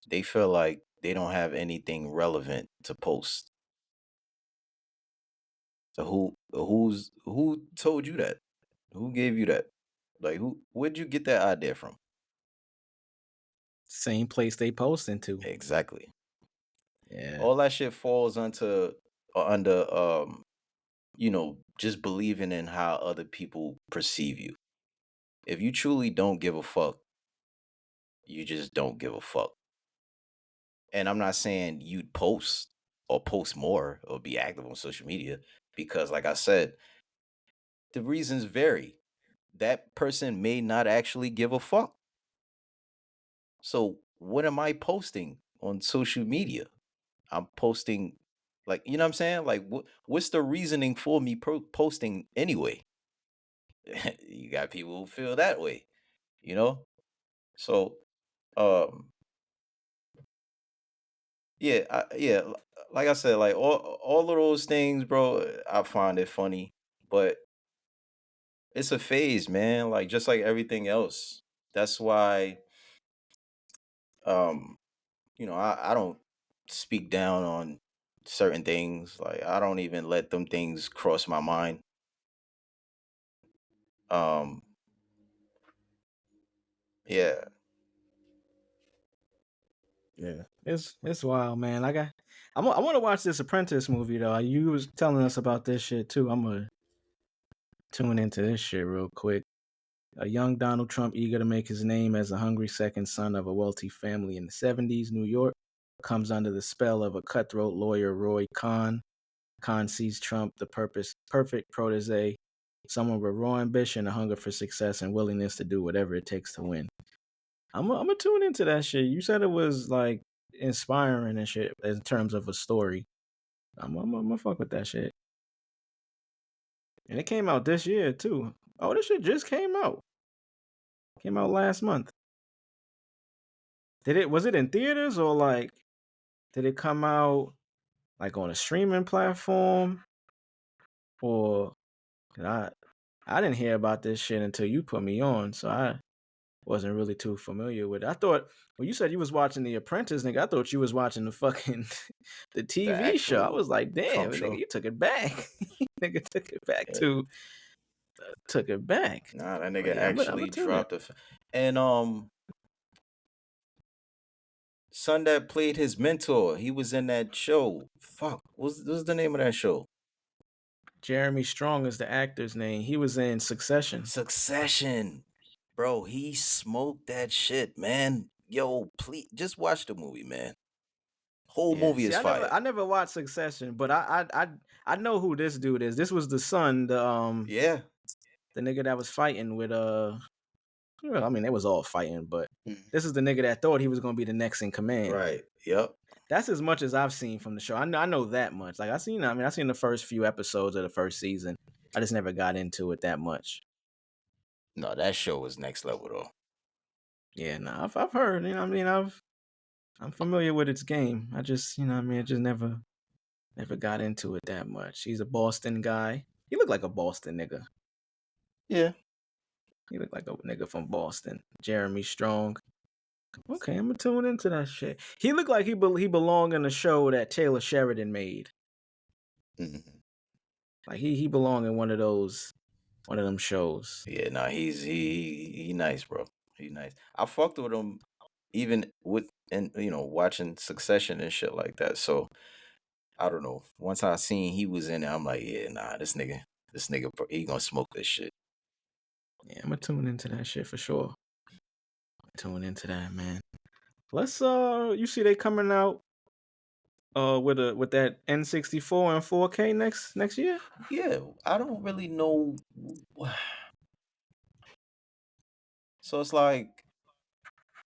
They feel like they don't have anything relevant to post. So who told you that? Who gave you that? Like where'd you get that idea from? Same place they post into. Exactly. Yeah. All that shit falls under just believing in how other people perceive you. If you truly don't give a fuck, you just don't give a fuck. And I'm not saying you'd post or post more or be active on social media because like I said, the reasons vary. That person may not actually give a fuck. So what am I posting on social media? I'm posting like you know what I'm saying? Like what's the reasoning for me posting anyway? You got people who feel that way, you know? So um yeah, like I said, like all of those things, bro, I find it funny, but it's a phase, man, like just like everything else. That's why um I don't speak down on certain things. Like I don't even let them things cross my mind. Um, yeah, Yeah, it's wild, man. I want to watch this Apprentice movie though. You was telling us about this shit too. I'm gonna tune into this shit real quick. A young Donald Trump, eager to make his name as a hungry second son of a wealthy family in the 70s, New York, comes under the spell of a cutthroat lawyer, Roy Kahn. Kahn sees Trump, the perfect protege, someone with raw ambition, a hunger for success, and willingness to do whatever it takes to win. I'm gonna tune into that shit. You said it was like inspiring and shit in terms of a story. I'm gonna fuck with that shit. And it came out this year too. Oh, this shit just came out. Came out last month. Was it in theaters or like did it come out like on a streaming platform? Or I didn't hear about this shit until you put me on, so I wasn't really too familiar with it. I thought when you said you was watching The Apprentice, nigga, I thought you was watching the fucking the The TV show. I actual was like, damn, Trump nigga, show. you took it back. Nigga took it back Yeah. took it back. Nah, that But nigga yeah, I'm actually gonna tune in. dropped and son that played his mentor, he was in that show. Fuck, what's the name of that show? Jeremy Strong is the actor's name. He was in Succession. Succession. Bro, he smoked that shit, man. Yo, please just watch the movie, man. Whole Yeah, movie see, is fire. I never watched Succession, but I know who this dude is. This was the son, Yeah. the nigga that was fighting with well, I mean, they was all fighting, but this is the nigga that thought he was gonna be the next in command. Right. Yep. That's as much as I've seen from the show. I know that much. Like I seen the first few episodes of the first season. I just never got into it that much. No, that show was next level though. Yeah, nah, I've heard. You know, what I mean, I'm familiar with its game. I just, you know, what I mean, I just never got into it that much. He's a Boston guy. He looked like a Boston nigga. Yeah. He looked like a nigga from Boston. Jeremy Strong. Okay, I'm gonna tune into that shit. He looked like he belonged in a show that Taylor Sheridan made. Mhm. Like he belonged in one of them shows. Yeah, nah, he nice, bro. He nice. I fucked with him even with and watching Succession and shit like that. So I don't know. Once I seen he was in it, I'm like, yeah, nah, this nigga, he gonna smoke this shit. Yeah, I'm gonna tune into that shit for sure. Tune into that, man. Let's you see they coming out with that N64 and 4K next year? Yeah, I don't really know. So it's like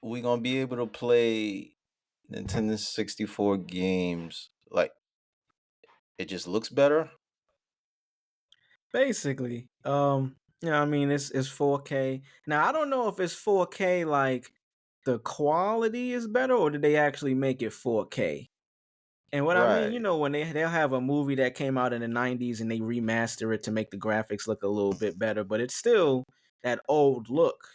we gonna be able to play Nintendo 64 games. Like it just looks better. Basically. You know what I mean, it's 4K. Now I don't know if it's 4K like the quality is better or did they actually make it 4K? And what I mean, you Right. know, when they'll have a movie that came out in the 90s and they remaster it to make the graphics look a little bit better, but it's still that old look.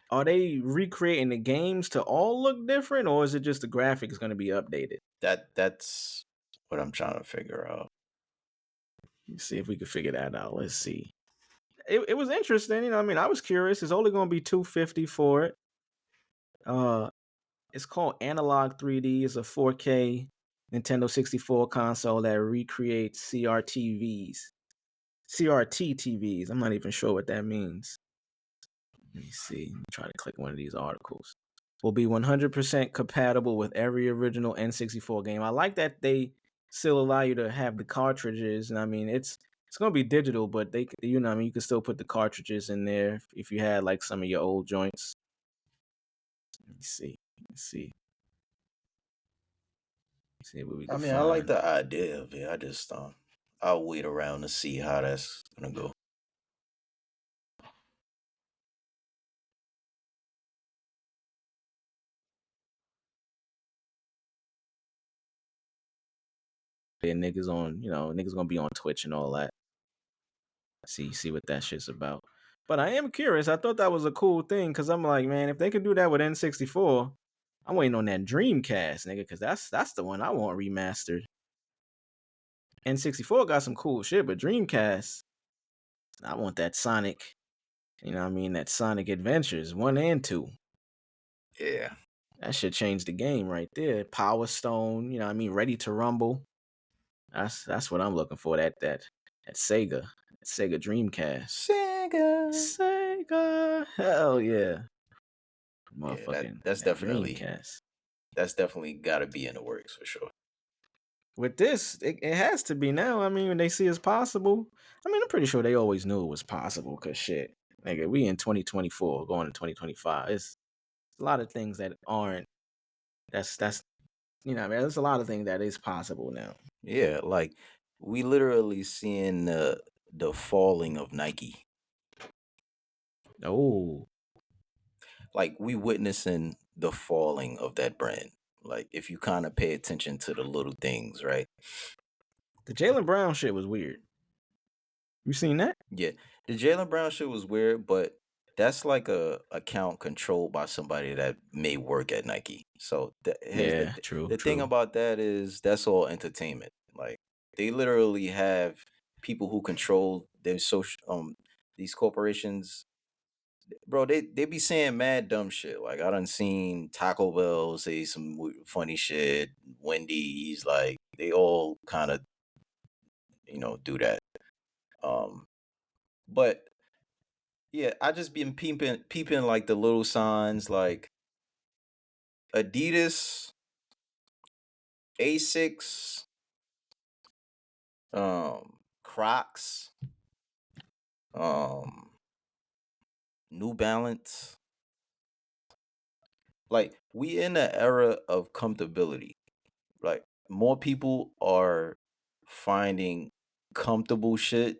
Are they recreating the games to all look different, or is it just the graphics going to be updated? That's what I'm trying to figure out. Let's see if we can figure that out. Let's see. It was interesting, you know. I mean, I was curious. It's only going to be $250 for it. It's called Analog 3D. It's a 4K Nintendo 64 console that recreates CRT TVs. I'm not even sure what that means. Let me see. Let me try to click one of these articles. Will be 100% compatible with every original N64 game. I like that they still allow you to have the cartridges. And I mean, it's going to be digital, but they, you know, I mean, you can still put the cartridges in there if you had like some of your old joints. Let me see. Let's see. See what we can I mean, find. I like the idea of it. I just I'll wait around to see how that's gonna go. And niggas on, you know, niggas gonna be on Twitch and all that. See what that shit's about. But I am curious. I thought that was a cool thing because I'm like, man, if they can do that with N64, I'm waiting on that Dreamcast, nigga, because that's the one I want remastered. N64 got some cool shit, but Dreamcast, I want that Sonic. You know what I mean? That Sonic Adventures 1 and 2. Yeah. That shit changed the game right there. Power Stone, you know what I mean? Ready to Rumble. That's what I'm looking for. That Sega Dreamcast. Sega. Sega. Hell yeah. Yeah, Motherfucking that's that definitely Dreamcast. got to be in the works for sure. With this, it has to be now. I mean, when they see it's possible. I mean, I'm pretty sure they always knew it was possible, cause shit. Nigga, we in 2024 going to 2025. It's a lot of things that aren't that's you know, what I mean, there's a lot of things that is possible now. Yeah, like we literally seeing the falling of Nike. Oh, Like we witnessing the falling of that brand. Like if you kind of pay attention to the little things, right? the Jalen Brown shit was weird. You seen that? Yeah, the Jalen Brown shit was weird, but that's like a account controlled by somebody that may work at Nike. So here's Yeah, true, the thing true. about that is that's all entertainment. Like they literally have people who control their social these corporations. Bro, they be saying mad dumb shit. Like I done seen Taco Bell say some funny shit. Wendy's, like they all kind of do that. Um, but yeah, I just been peeping like the little signs, like Adidas, Asics, Crocs, um, New Balance. Like we in the era of comfortability. Like more people are finding comfortable shit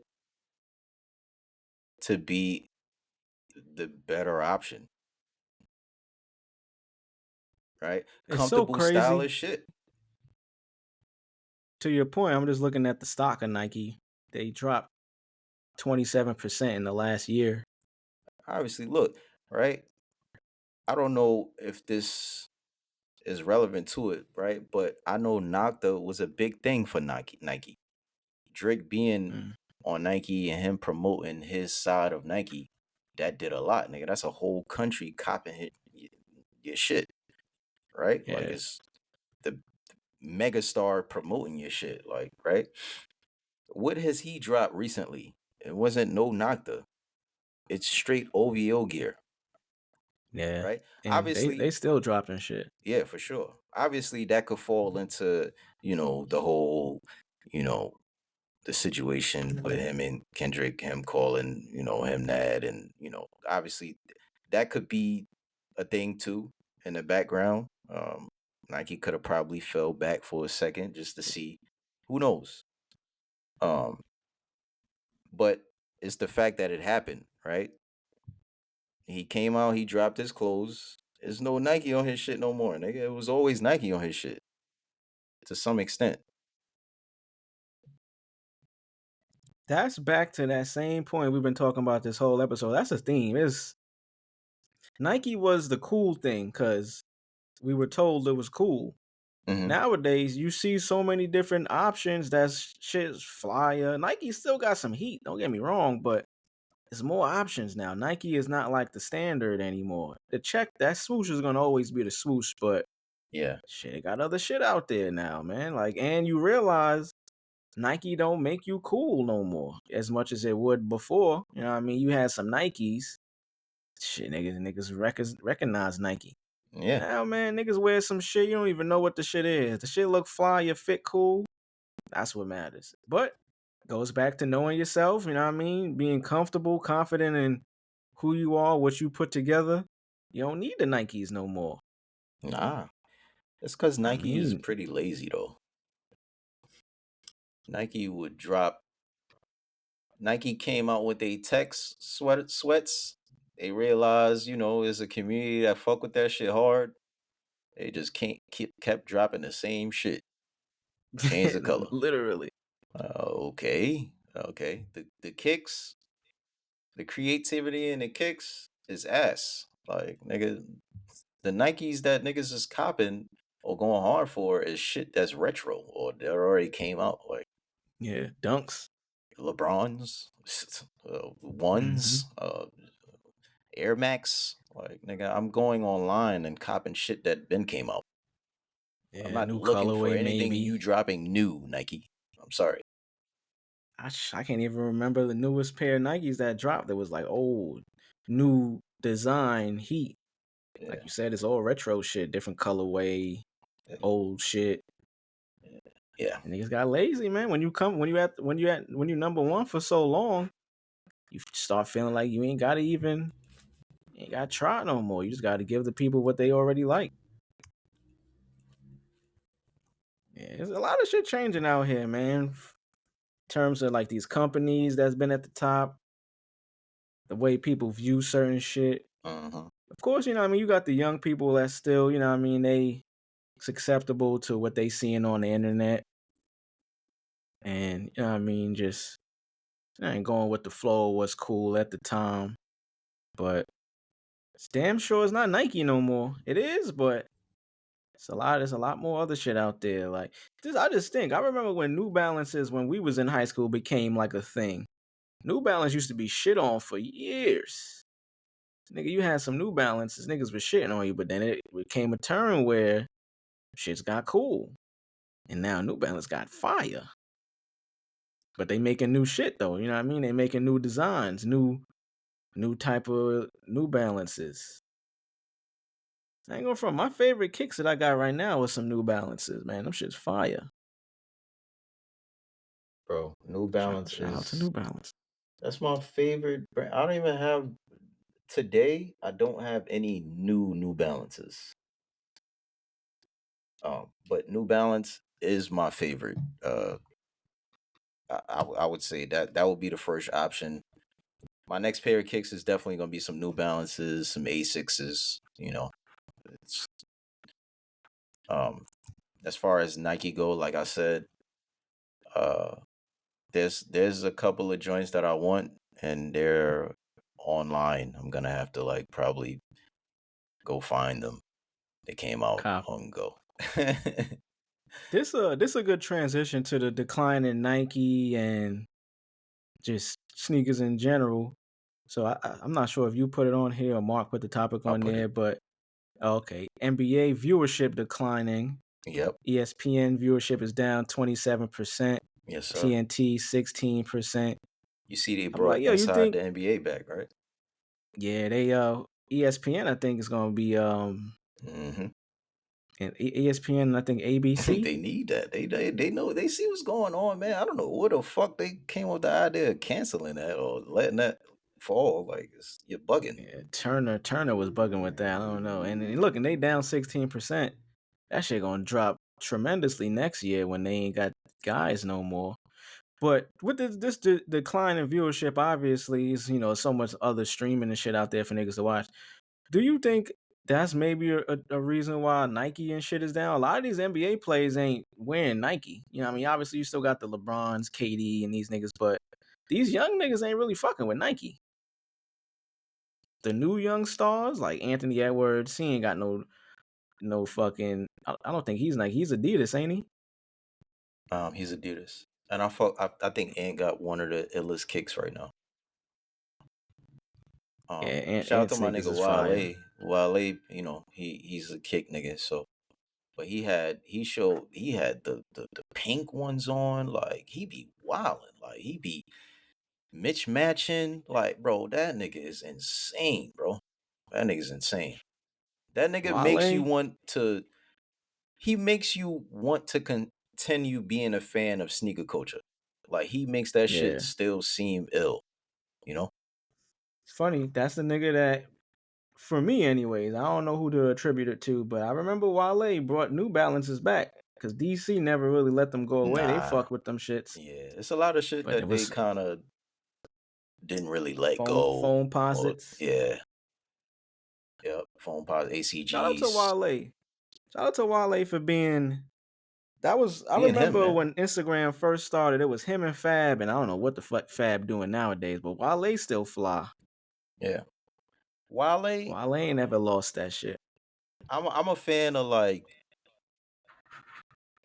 to be the better option, right? It's so Comfortable, crazy. stylish shit. To your point, I'm just looking at the stock of Nike. They dropped 27% in the last year. Obviously, look, right? I don't know if this is relevant to it, right? But I know Nocta was a big thing for Nike. Drake being Mm, on Nike and him promoting his side of Nike, that did a lot, nigga. That's a whole country copying your shit, right? Like yeah. it's the megastar promoting your shit, like, right? What has he dropped recently? It wasn't no Nocta. It's straight OVO gear, Yeah. right? And they Obviously, still dropping shit. yeah, for sure. Obviously, that could fall into, the whole, you know, the situation with him and Kendrick, him calling, him that. And, obviously that could be a thing too in the background. Nike could have probably fell back for a second just to see. Who knows? Um, but it's the fact that it happened, right? He came out, he dropped his clothes. There's no Nike on his shit no more, nigga. It was always Nike on his shit to some extent. That's back to that same point we've been talking about this whole episode. That's a theme. Is Nike was the cool thing because we were told it was cool. Hmm. Nowadays, you see so many different options. That's shit's flyer. Nike still got some heat. Don't get me wrong, but there's more options now. Nike is not like the standard anymore. The check, that swoosh is gonna always be the swoosh, but Yeah. shit, they got other shit out there now, man. Like, and you realize Nike don't make you cool no more as much as it would before. You know what I mean? You had some Nikes. Shit, niggas recognize Nike. Yeah. Now, man, niggas wear some shit. You don't even know what the shit is. The shit look fly, you fit cool. That's what matters. But goes back to knowing yourself, you know what I mean? Being comfortable, confident in who you are, what you put together. You don't need the Nikes no more. Nah. It's because I Nike is mean, pretty lazy though. Nike would drop. Nike came out with a text sweats. They realized, it's a community that fuck with that shit hard. They just can't kept dropping the same shit. Change the color. literally. Okay. The kicks, the creativity in the kicks is ass. Like nigga, the Nikes that niggas is copping or going hard for is shit that's retro or that already came out. Like Yeah, dunks. LeBrons, Hmm. ones, Air Max. Like, nigga, I'm going online and copping shit that been came out. I'm Yeah, not new looking for colorway anything you maybe. dropping new, Nike. I'm sorry. I can't even remember the newest pair of Nikes that dropped. That was like old, new design, heat. Like Yeah, you said, it's all retro shit, different colorway, yeah, old shit. yeah. And niggas got lazy, man. When you number one for so long, you start feeling like you ain't gotta try no more. You just gotta give the people what they already like. Yeah, there's a lot of shit changing out here, man. In terms of like these companies that's been at the top, the way people view certain shit. Uh-huh. Of course, you got the young people that still, it's acceptable to what they seeing on the internet. And just ain't going with the flow of what's cool at the time. But it's damn sure it's not Nike no more. It is, but there's a lot more other shit out there. Like this, I just think I remember when New Balances, when we was in high school, became like a thing. New Balance used to be shit on for years. Nigga, you had some New Balances, niggas was shitting on you, but then it became a turn where shit's got cool. And now New Balance got fire. But they making new shit though, you know what I mean? They making new designs, new type of New Balances. I ain't going from my favorite kicks that I got right now with some New Balances, man. Them shit's fire. Bro, New Balance Shout out to is New Balance. that's my favorite brand. I don't even have today. I don't have any New Balances. But New Balance is my favorite. I would say that would be the first option. My next pair of kicks is definitely gonna be some New Balances, some A6s. It's um as far as Nike go, like I said, uh, there's a couple of joints that I want, and they're online. I'm gonna have to like probably go find them. They came out Cop. long ago. This a good transition to the decline in Nike and just sneakers in general. So I'm not sure if you put it on here or Mark put the topic I'll on put it. there, but okay. NBA viewership declining. Yep. ESPN viewership is down 27%. Yes, sir. TNT 16%. You see, they I'm like, brought yo, you Inside think? the NBA back, right? Yeah, they ESPN I think is gonna be Mm-hmm. and ESPN I think ABC. They need that. They know they see what's going on, man. I don't know what the fuck they came up with the idea of canceling that or letting that fall. Like you're bugging. Yeah, Turner was bugging with that. I don't know. And look, and they down 16%. That shit gonna drop tremendously next year when they ain't got guys no more. But with this decline in viewership, obviously, is so much other streaming and shit out there for niggas to watch. Do you think that's maybe a reason why Nike and shit is down? A lot of these NBA plays ain't wearing Nike. I mean, obviously you still got the LeBrons, KD, and these niggas, but these young niggas ain't really fucking with Nike. The new young stars like Anthony Edwards, he ain't got no fucking. I don't think he's Nike. He's Adidas, ain't he? He's Adidas, and I think Ant got one of the illest kicks right now. Yeah, Shout out and to my sneakers nigga is fire. Wale. Wale, he's a kick nigga. So, but he had the pink ones on. Like he be wilding. Like he be Mitch matching. Like bro, that nigga is insane, bro. That nigga's insane. That nigga makes you Wale, want to. He makes you want to continue being a fan of sneaker culture. Like he makes that shit yeah. still seem ill. You know. It's funny. That's the nigga that, for me, anyways. I don't know who to attribute it to, but I remember Wale brought New Balances back because DC never really let them go away. They Nah. fuck with them shits, Yeah, it's a lot of shit but it that they was kind of didn't really let go. phone Or posits. yeah, yep. Phone pause, Shout out to ACGs, Wale. Shout out to Wale for being. That was I being him, remember man. when Instagram first started, it was him and Fab, and I don't know what the fuck Fab doing nowadays, but Wale still fly. Yeah, Wale. Wale ain't ever lost that shit. I'm a fan of like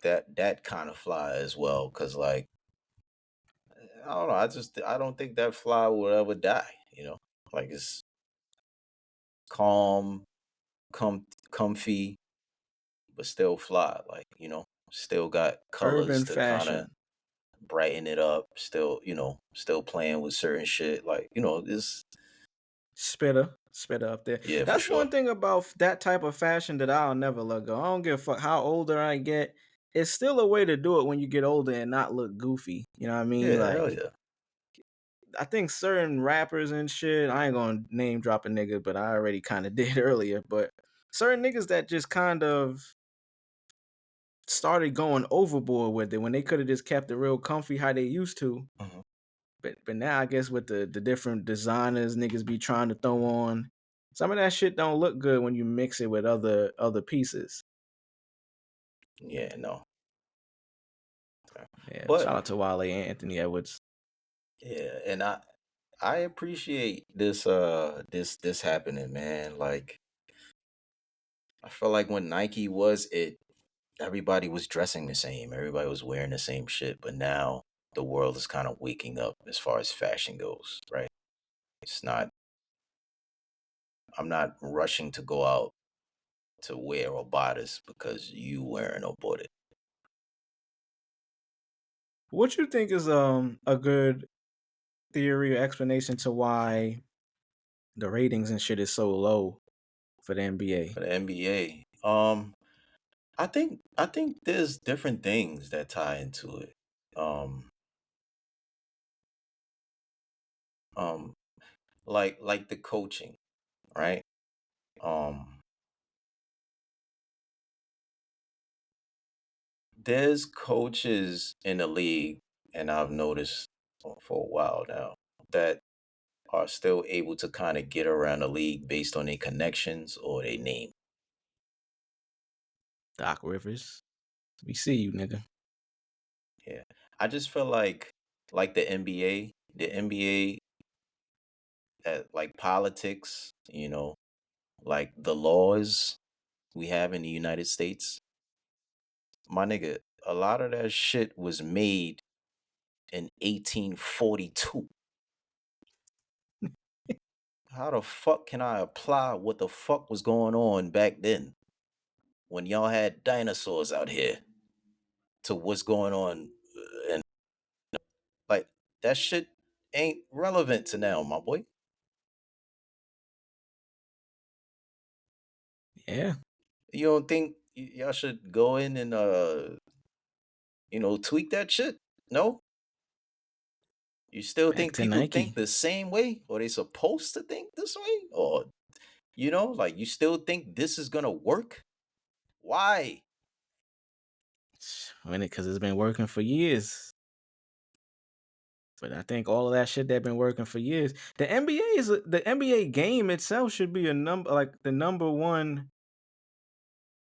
that kind of fly as well, cause like I don't know, I don't think that fly will ever die. Like calm, comfy, but still fly. Like, still got colors Urban to kind of fashion. brighten it up. Still, still playing with certain shit. Like, this. Spitter up there. Yeah, for That's sure. one thing about that type of fashion that I'll never let go. I don't give a fuck how older I get. It's still a way to do it when you get older and not look goofy. You know what I mean? Yeah, Like, hell yeah. I think certain rappers and shit, I ain't gonna name drop a nigga, but I already kind of did earlier. But certain niggas that just kind of started going overboard with it when they could have just kept it real comfy how they used to. Mhm. But now I guess with the different designers niggas be trying to throw on, some of that shit don't look good when you mix it with other pieces. Yeah, no. Yeah, But shout out to Wale and Anthony Edwards. yeah, and I appreciate this happening, man. Like, I feel like when Nike was it, everybody was dressing the same. Everybody was wearing the same shit. But now the world is kind of waking up as far as fashion goes, right? It's not. I'm not rushing to go out to wear or buy this because you wearing or bought it. What you think is a good theory or explanation to why the ratings and shit is so low for the NBA? For the NBA, I think there's different things that tie into it. Um, um, like the coaching, right? Um, there's coaches in the league, and I've noticed for a while now that are still able to kind of get around the league based on their connections or their name. Doc Rivers. We see you, nigga. Yeah, I just feel like the NBA, like politics, like the laws we have in the United States. My nigga, a lot of that shit was made in 1842. How the fuck can I apply what the fuck was going on back then when y'all had dinosaurs out here to what's going on? And like, that shit ain't relevant to now, my boy. Yeah. You don't think y'all should go in and tweak that shit? No? You still Back think to people Nike. think the same way? Or they supposed to think this way? Or, like, you still think this is gonna work? Why? Because it's been working for years. But I think all of that shit that been working for years. The NBA game itself should be the number one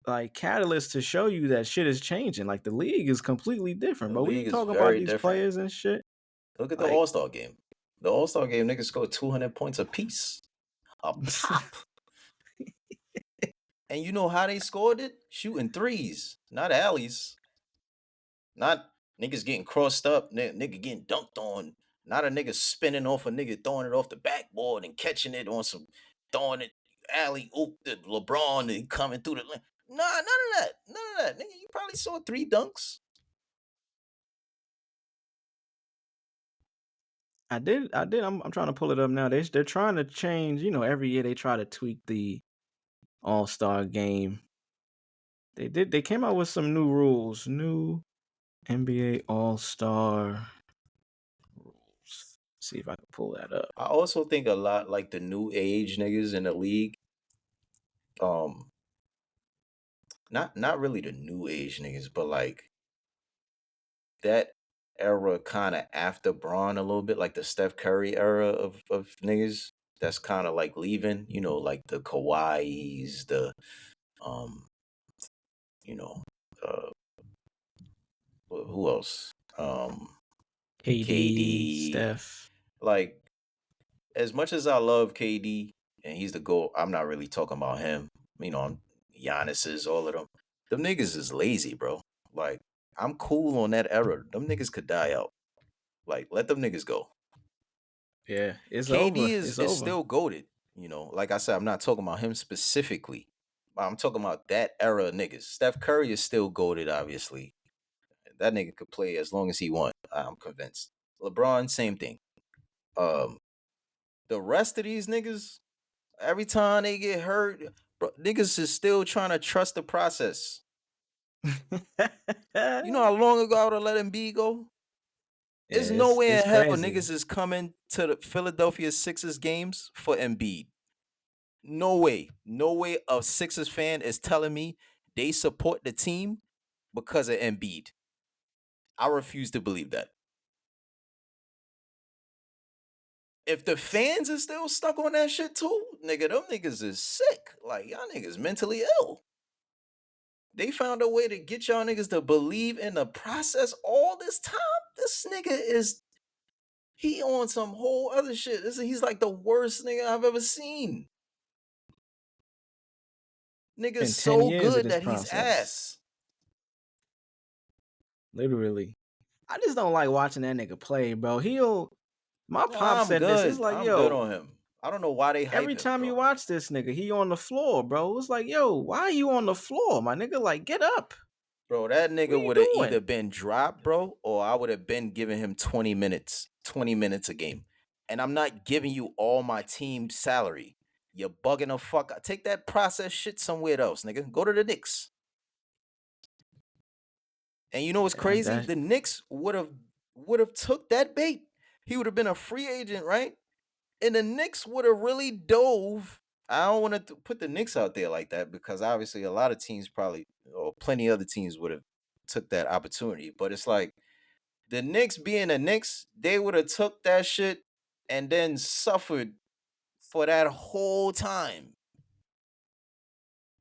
like catalyst to show you that shit is changing. Like the league is completely different. The But we league is talking about very these different. players and shit. Look at the Like All-Star game. The All-Star game, niggas scored 200 points apiece. A pop. And you know how they scored it? Shooting threes, not alleys. Not niggas getting crossed up, nigga getting dunked on. Not a nigga spinning off a nigga throwing it off the backboard and catching it on some throwing it alley oop the LeBron and coming through the lane. Nah, none of that. None of that. Nigga, you probably saw 3 dunks. I did. I'm trying to pull it up now. They're trying to change. You know, every year they try to tweak the All-Star game. They came out with some new rules. New NBA All-Star rules. See if I can pull that up. I also think a lot like the new age niggas in the league. Um, not really the new age niggas, but like that era kind of after Braun a little bit, like the Steph Curry era of niggas. That's kind of like leaving, like the Kawhis, the um, you know, uh, who else? KD, KD. Steph. Like, as much as I love KD and he's the GOAT, I'm not really talking about him. Giannis is all of them. Them niggas is lazy, bro. Like, I'm cool on that era. Them niggas could die out. Like, let them niggas go. Yeah, it's KD over. is It's is over. still goated. Like I said, I'm not talking about him specifically. I'm talking about that era of niggas. Steph Curry is still goated, obviously. That nigga could play as long as he want. I'm convinced. LeBron, same thing. Um, the rest of these niggas, every time they get hurt, bro, niggas is still trying to trust the process. You know how long ago I would have let Embiid go? There's Yeah, no way it's in hell crazy. niggas is coming to the Philadelphia Sixers games for Embiid. No way. No way a Sixers fan is telling me they support the team because of Embiid. I refuse to believe that. If the fans are still stuck on that shit too, nigga, them niggas is sick. Like, y'all niggas mentally ill. They found a way to get y'all niggas to believe in the process all this time. This nigga he on some whole other shit. He's like the worst nigga I've ever seen. Nigga's In 10 so years of good this that he's process. ass. Literally. I just don't like watching that nigga play, bro. My pop I'm said this. It's good. like, I'm good yo, on him. I don't know why they hype every him, time you bro. watch this nigga, he on the floor, bro. It's like, yo, why are you on the floor, my nigga? Like, get up. Bro, that What nigga are you would have either doing? been dropped, bro, or I would have been giving him 20 minutes, 20 minutes a game. And I'm not giving you all my team salary. You're bugging the fuck out. Take that process shit somewhere else, nigga. Go to the Knicks. And you know what's Yeah, crazy? The Knicks would have took that bait. He would have been a free agent, right? And the Knicks would have really dove. I don't want to put the Knicks out there like that because obviously a lot of teams probably or plenty other teams would have took that opportunity. But it's like the Knicks being the Knicks, they would have took that shit and then suffered for that whole time.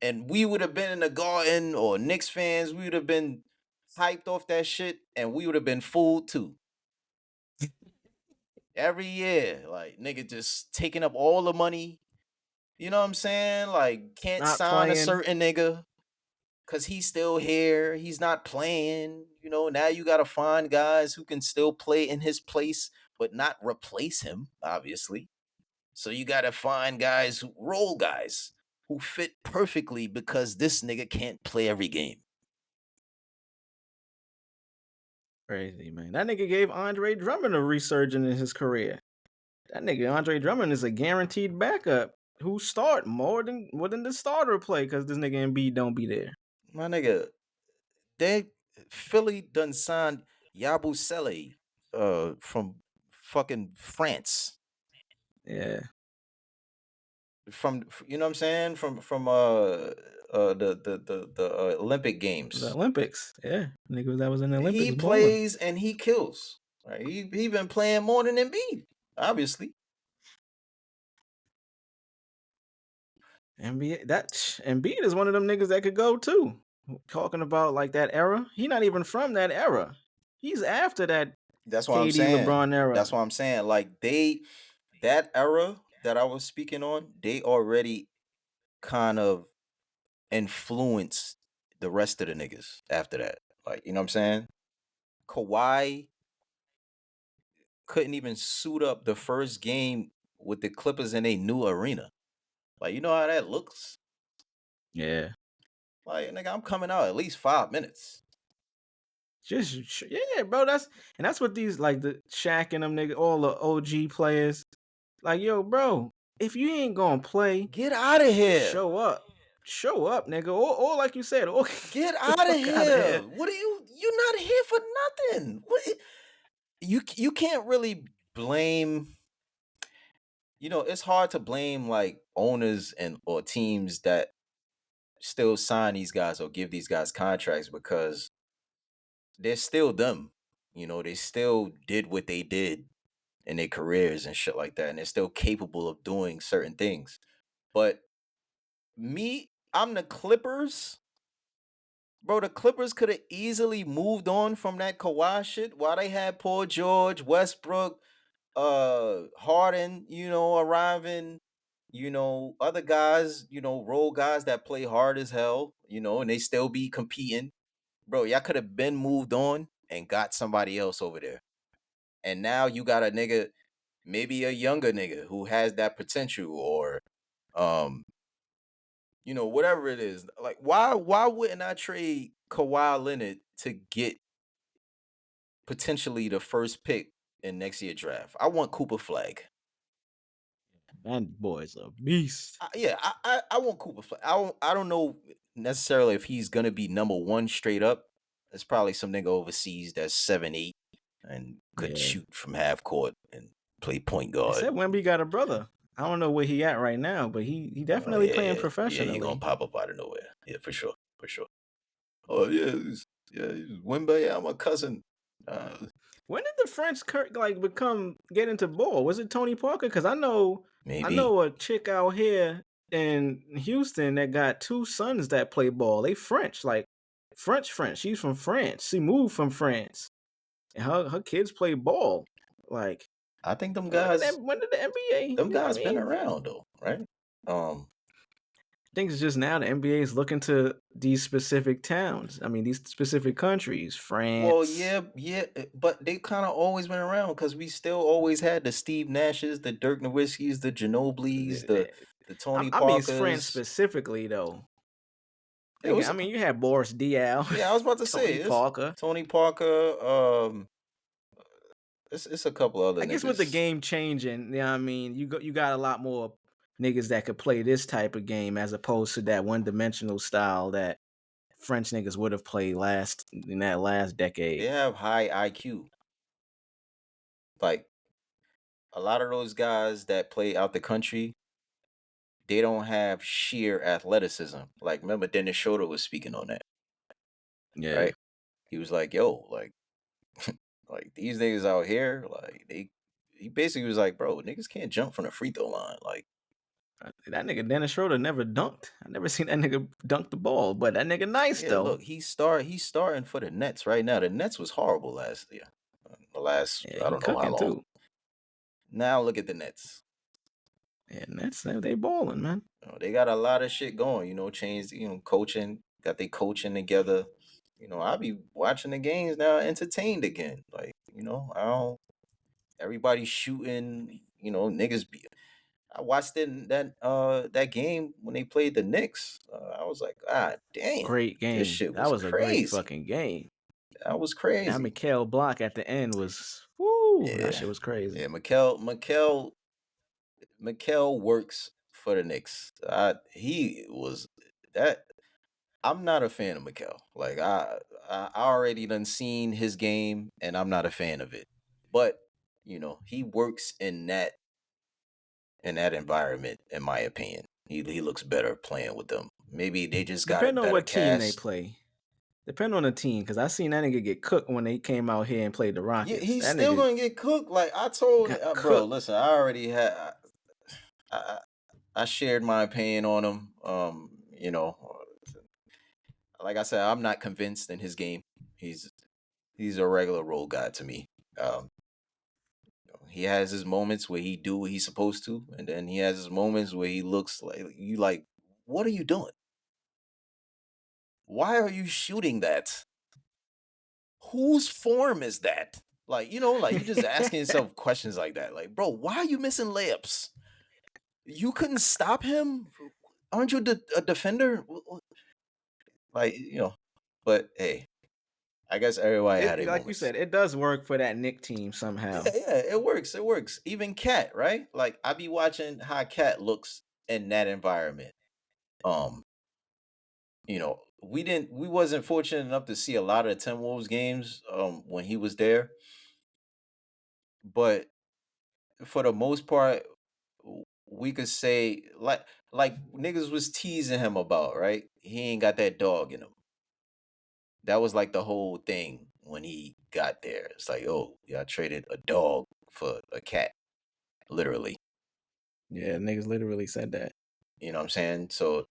And we would have been in the garden or Knicks fans, we would have been hyped off that shit and we would have been fooled too. Every year, like nigga just taking up all the money. You know what I'm saying? Like can't not sign a playing. certain nigga because he's still here. He's not playing. Now you got to find guys who can still play in his place, but not replace him, obviously. So you got to find role guys who fit perfectly because this nigga can't play every game. Crazy, man. That nigga gave Andre Drummond a resurgence in his career. That nigga Andre Drummond is a guaranteed backup who start more than the starter play because this nigga Embiid don't be there. My nigga, Philly done signed Yabusele from fucking France. Yeah. From you know what I'm saying? From the Olympic The Games. Olympics. Yeah. Nigga that was in the Olympics He balling. plays and he kills. Right? He been playing more than Embiid, obviously. Embiid is one of them niggas that could go too. Talking about like that era. He not even from that era. He's after that That's what I'm KD saying. LeBron era. That's what I'm saying. Like that era that I was speaking on, they already kind of influenced the rest of the niggas after that. Like, you know what I'm saying? Kawhi couldn't even suit up the first game with the Clippers in a new arena. Like, you know how that looks? Yeah. Like, nigga, I'm coming out at least 5 minutes. Yeah, bro. That's what these like the Shaq and them niggas, all the OG players. Like, yo, bro, if you ain't gonna play, Get out of here. show up, nigga. Or like you said, or Get the out of fuck out of here. here. What are you're not here for nothing. What you can't really blame. It's hard to blame like owners and or teams that still sign these guys or give these guys contracts because they're still them. They still did what they did in their careers and shit like that, and they're still capable of doing certain things. But I'm the Clippers. Bro, the Clippers could have easily moved on from that Kawhi shit while they had Paul George, Westbrook, Harden, arriving, other guys, role guys that play hard as hell, and they still be competing. Bro, y'all could have been moved on and got somebody else over there. And now you got a nigga, maybe a younger nigga who has that potential or Whatever it is, like why wouldn't I trade Kawhi Leonard to get potentially the first pick in next year draft? I want Cooper Flag. That boy's a beast. I want Cooper Flag. I don't know necessarily if he's gonna be number one straight up. It's probably some nigga overseas that's 7'8" and could Yeah. shoot from half court and play point They guard. said Wemby got a brother. I don't know where he at right now, but he definitely playing professionally. Yeah, he gonna pop up out of nowhere. Yeah, for sure. Oh yeah, Wemby. Yeah, my cousin. When did the French get into ball? Was it Tony Parker? Because I know a chick out here in Houston that got two sons that play ball. They French, like French. She's from France. She moved from France, and her kids play ball. Like, I think them guys. When did the NBA? Them guys been around though, right? I think it's just now the NBA is looking to these specific towns. I mean, these specific countries, France. Well, yeah, but they kind of always been around because we still always had the Steve Nashes, the Dirk Nowitzkis, the Ginobili's, the Tony Parkers. I mean, France specifically though. You had Boris Diaw. Yeah, I was about to say Tony Parker. It's a couple other. I guess with the game changing, I mean, you got a lot more niggas that could play this type of game as opposed to that one-dimensional style that French niggas would have played in that last decade. They have high IQ. Like a lot of those guys that play out the country, they don't have sheer athleticism. Like remember Dennis Schroeder was speaking on that. Yeah. Right? He was like, yo, like like these niggas out here, like he basically was like, bro, niggas can't jump from the free throw line. Like that nigga Dennis Schroeder never dunked. I never seen that nigga dunk the ball, but that nigga nice though. Look, he's starting for the Nets right now. The Nets was horrible last year. I don't know how long. Too. Now look at the Nets. Yeah, Nets, they balling, man. They got a lot of shit going. Changed. Coaching. Got they coaching together. I'll be watching the games now, entertained again. Like I don't. Everybody's shooting. Niggas be. I watched that game when they played the Knicks. I was like, God damn, great game. This shit that was crazy. A great fucking game. That was crazy. That Mikal block at the end was woo. Yeah. That shit was crazy. Yeah, Mikal works for the Knicks. He was that. I'm not a fan of Mikal. Like I already done seen his game, and I'm not a fan of it. But he works in that environment, in my opinion. He looks better playing with them. Maybe they just got depend on what cast. Team they play. Depend on the team, because I seen that nigga get cooked when they came out here and played the Rockets. Yeah, he's still gonna get cooked. Like I told, bro, listen, I already had. I shared my opinion on him. Like I said, I'm not convinced in his game. He's a regular role guy to me. He has his moments where he do what he's supposed to, and then he has his moments where he looks like, what are you doing? Why are you shooting that? Whose form is that? Like, you just asking yourself questions like that. Like, bro, why are you missing layups? You couldn't stop him? Aren't you a defender? Like, but hey, I guess everybody had it. Like you said, it does work for that Knick team somehow. Yeah, it works. It works. Even Cat, right? Like I be watching how Cat looks in that environment. We wasn't fortunate enough to see a lot of the Timberwolves games when he was there. But for the most part, we could say like niggas was teasing him about, right? He ain't got that dog in him. That was like the whole thing when he got there. It's like, oh, y'all traded a dog for a cat. Literally. Yeah, niggas literally said that. You know what I'm saying? So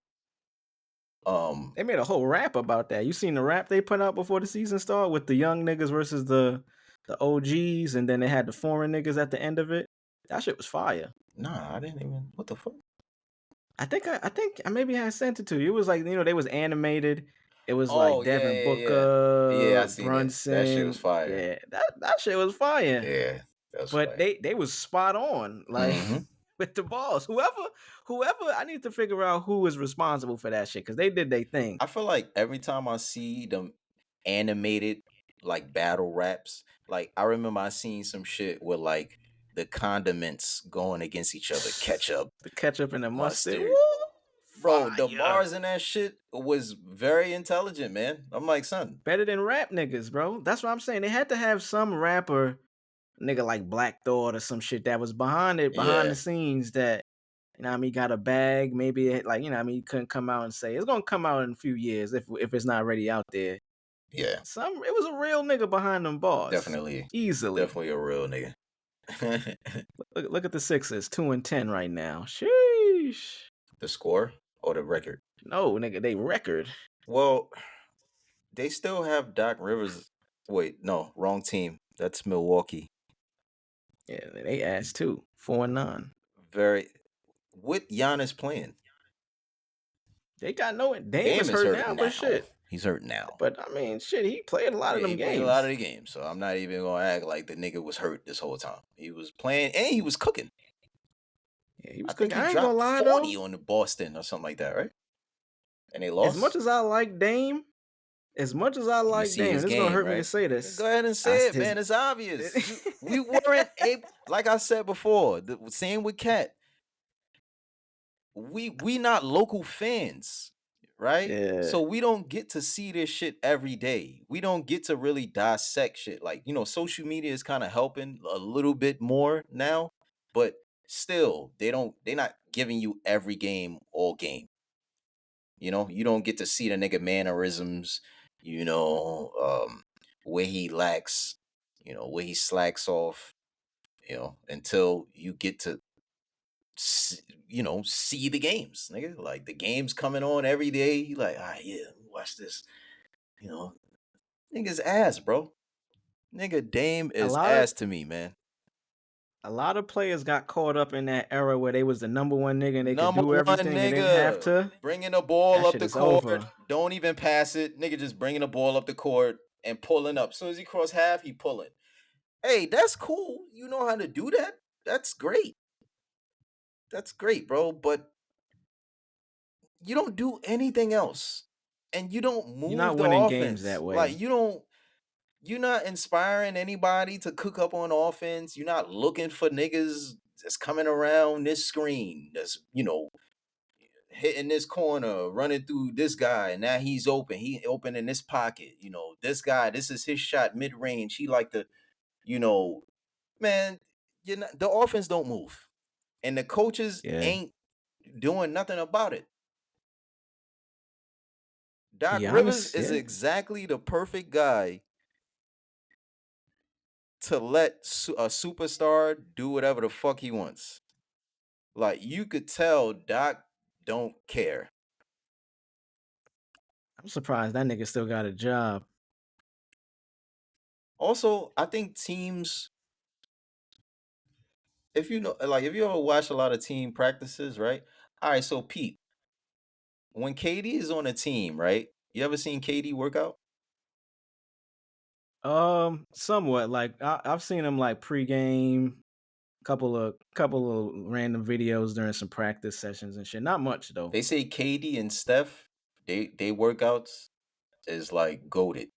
they made a whole rap about that. You seen the rap they put out before the season started with the young niggas versus the OGs, and then they had the foreign niggas at the end of it. That shit was fire. Nah, I didn't even. What the fuck? I think maybe I sent it to you. It was like, they was animated. It was like Devin Booker, I seen Brunson. That shit was fire. Yeah, that shit was fire. Yeah, but fire. They was spot on. Like with the balls. Whoever, I need to figure out who is responsible for that shit because they did their thing. I feel like every time I see them animated like battle raps, like I remember I seen some shit with like the condiments going against each other, ketchup, The ketchup and the mustard. mustard. Woo! Bro, the Fire. bars in that shit was very intelligent, man. I'm like, son, Better than rap niggas, bro. That's what I'm saying. They had to have some rapper, nigga like Black Thought or some shit that was behind it, behind yeah, the scenes that, you know what I mean, got a bag. Maybe it, like, you know what I mean, he couldn't come out and say it's gonna come out in a few years if it's not already out there. yeah, It was a real nigga behind them bars. definitely Easily. a real nigga. Look at the Sixers, 2-10 right now. Sheesh. The score or the record? No, nigga, they record. Well, they still have Doc Rivers. Wait, no, wrong team. That's Milwaukee. Yeah, they asked too. 4-9. Very with Giannis playing. They got no Dame Dame is is hurt hurt now, now. but shit. He's hurt now. But I mean, shit, he played a lot of Yeah, them he games. played a lot of the games, so I'm not even gonna act like the nigga was hurt this whole time. He was playing and he was cooking. Yeah, he was I think cooking. he I ain't gonna dropped lie 40 though. on the Boston or something like that, right? And they lost. As much as I like Dame, you see Dame, his this is gonna game, hurt me to right? say this. Go ahead and say it, man. It's obvious. We weren't able, like I said before. The same with Cat. We not local fans, right? Yeah. So we don't get to see this shit every day. We don't get to really dissect shit. Like, social media is kind of helping a little bit more now, but still, they're not giving you every game all game. You don't get to see the nigga mannerisms, where he lacks, where he slacks off, until you get to see the games, nigga. Like the games coming on every day. You like, yeah, watch this. Nigga's ass, bro. Nigga Dame A is lot of ass to me, man. players got caught up in that era where they was the number one nigga and they could Number do one everything and didn't have nigga to. bringing the ball That up shit the is court. over. Don't even pass it. Nigga just bringing the ball up the court and pulling up. As soon as he cross half, he pulling. Hey, that's cool. You know how to do that. That's great. That's great, bro. But you don't do anything else. And you don't You're not move the winning games offense. that way. Like you're not inspiring anybody to cook up on offense. You're not looking for niggas that's coming around this screen, that's, hitting this corner, running through this guy, and now he's open. He open in this pocket. This guy, this is his shot mid-range. He like to, man, the offense don't move. And the coaches Yeah. ain't doing nothing about it. Doc Giannis, Rivers is yeah. exactly the perfect guy to let a superstar do whatever the fuck he wants. Like, you could tell Doc don't care. I'm surprised that nigga still got a job. Also, I think teams, if you ever watch a lot of team practices, right? All right, so Pete, when KD is on a team, right? You ever seen KD work out? Somewhat. Like I've seen him like pregame, couple of random videos during some practice sessions and shit. Not much though. They say KD and Steph, they workouts is like goated,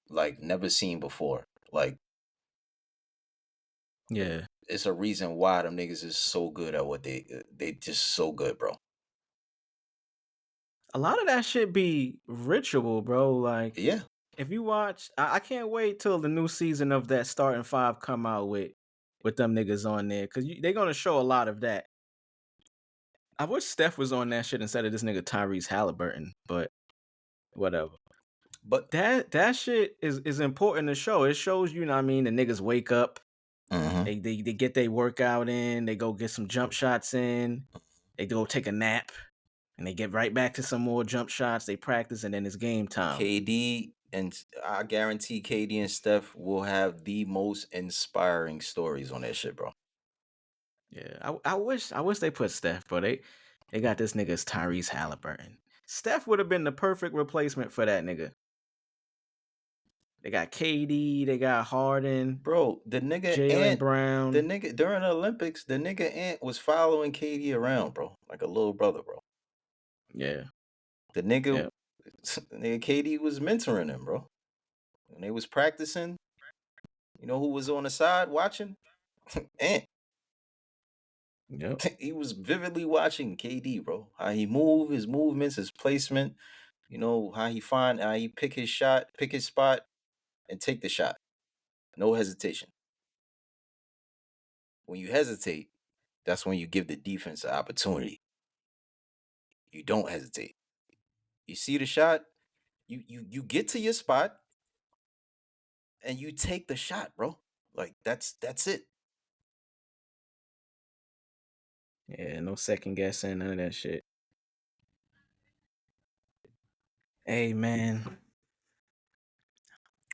like never seen before. Like, Yeah. it's a reason why them niggas is so good at what they just so good, bro. A lot of that shit be ritual, bro. Like, Yeah. if you watch, I can't wait till the new season of that starting five come out with them niggas on there, because they're gonna show a lot of that. I wish Steph was on that shit instead of this nigga Tyrese Halliburton, but whatever. But that shit is important to show. It shows, you know what I mean, the niggas wake up, they get their workout in, they go get some jump shots in, they go take a nap, and they get right back to some more jump shots, they practice, and then it's game time. KD, and I guarantee KD and Steph will have the most inspiring stories on that shit, bro. Yeah, I wish they put Steph, but they got this nigga's Tyrese Halliburton. Steph would have been the perfect replacement for that nigga. They got KD, they got Harden, Bro, the nigga Jaylen Ant, Brown. the nigga during the Olympics, the nigga Ant was following KD around, bro, like a little brother, bro. Yeah. The nigga, Yep. nigga KD was mentoring him, bro. When they was practicing, you know who was on the side watching? Ant. Yep. He was vividly watching KD, bro. How he move, his movements, his placement. You know how he pick his shot, pick his spot, and take the shot. No hesitation. When you hesitate, that's when you give the defense an opportunity. You don't hesitate. You see the shot, you get to your spot, and you take the shot, bro. Like that's it. Yeah, no second guessing, none of that shit. Hey man.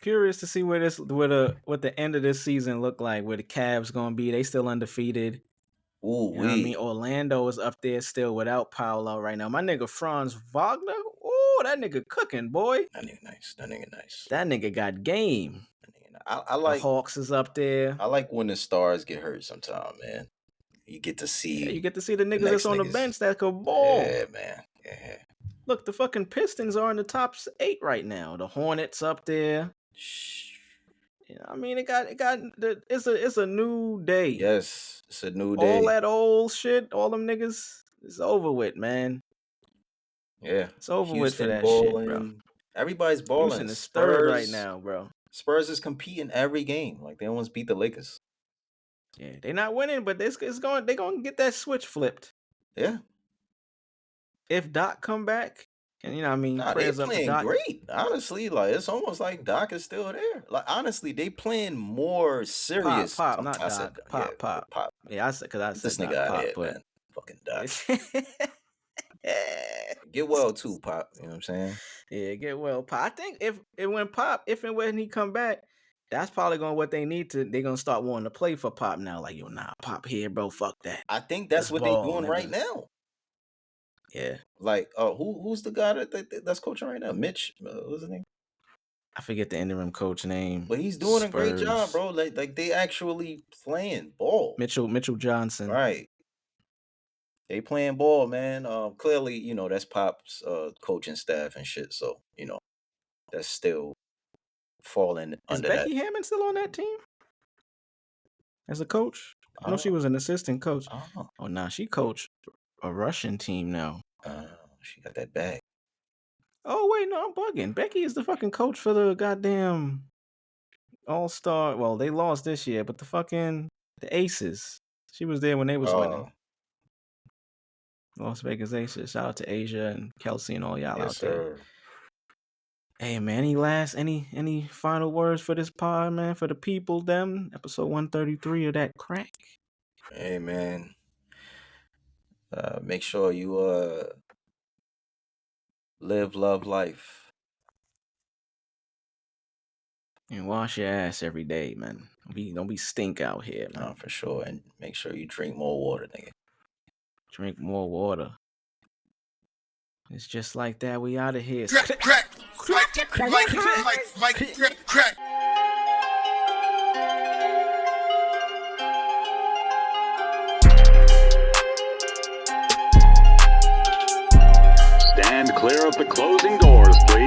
Curious to see what the end of this season look like, where the Cavs gonna be. They still undefeated. Ooh, You know what I mean? Orlando is up there still without Paolo right now. My nigga Franz Wagner, ooh, that nigga cooking, boy. That nigga nice. That nigga nice. That nigga got game. That nigga nice. I The like Hawks is up there. I like when the stars get hurt sometime, man. You get to see Yeah, you get to see the niggas next that's on the niggas. bench that could ball. Yeah, man. Yeah. Look, the fucking Pistons are in the top 8 right now. The Hornets up there. You know, I mean, it's a new day. Yes, it's a new day. All that old shit, all them niggas, it's over with, man. Yeah, It's over with for Houston that balling. shit, bro. Everybody's balling. Houston is third right now, bro. Spurs is competing every game. Like they almost beat the Lakers. Yeah, they're not winning, but they're gonna get that switch flipped. Yeah. If Doc come back, and you know, what I mean, Nah, they prayers up to playing Doc. great. Honestly, like it's almost like Doc is still there. Like honestly, they playing more serious. Pop, not I said, Doc. yeah, Pop. Yeah, I said Get this nigga out of here, man. Fucking Doc. Get well too, Pop. You know what I'm saying? Yeah, get well, Pop. I think if and when he come back, that's probably what they need to. They're gonna start wanting to play for Pop now. Like, yo, nah, Pop here, bro. Fuck that. I think that's Let's what ball, they doing nigga. right now. Yeah. Like, who's the guy that's coaching right now? Mitch, what's his name? I forget the interim coach name. But he's doing a great job, Spurs. bro. Like they actually playing ball. Mitchell Johnson. Right. They playing ball, man. Clearly, you know, that's Pop's coaching staff and shit. So, you know, that's still falling under that. Is Becky Hammond still on that team? As a coach? I know she was an assistant coach. Oh, nah, she coached a Russian team now. She got that bag. Oh, wait, no, I'm bugging. Becky is the fucking coach for the goddamn All-Star. Well, they lost this year, but the Aces. She was there when they was winning. Las Vegas Aces. Shout out to Asia and Kelsey and all y'all out there. Hey man, any final words for this pod, man? For the people, them episode 133 of that crack. Hey man, make sure you live, love, life, and wash your ass every day, man. Don't be stink out here, man. No, for sure, and make sure you drink more water, nigga. Drink more water. It's just like that. We out of here. Crack. Stand clear of the closing doors, please.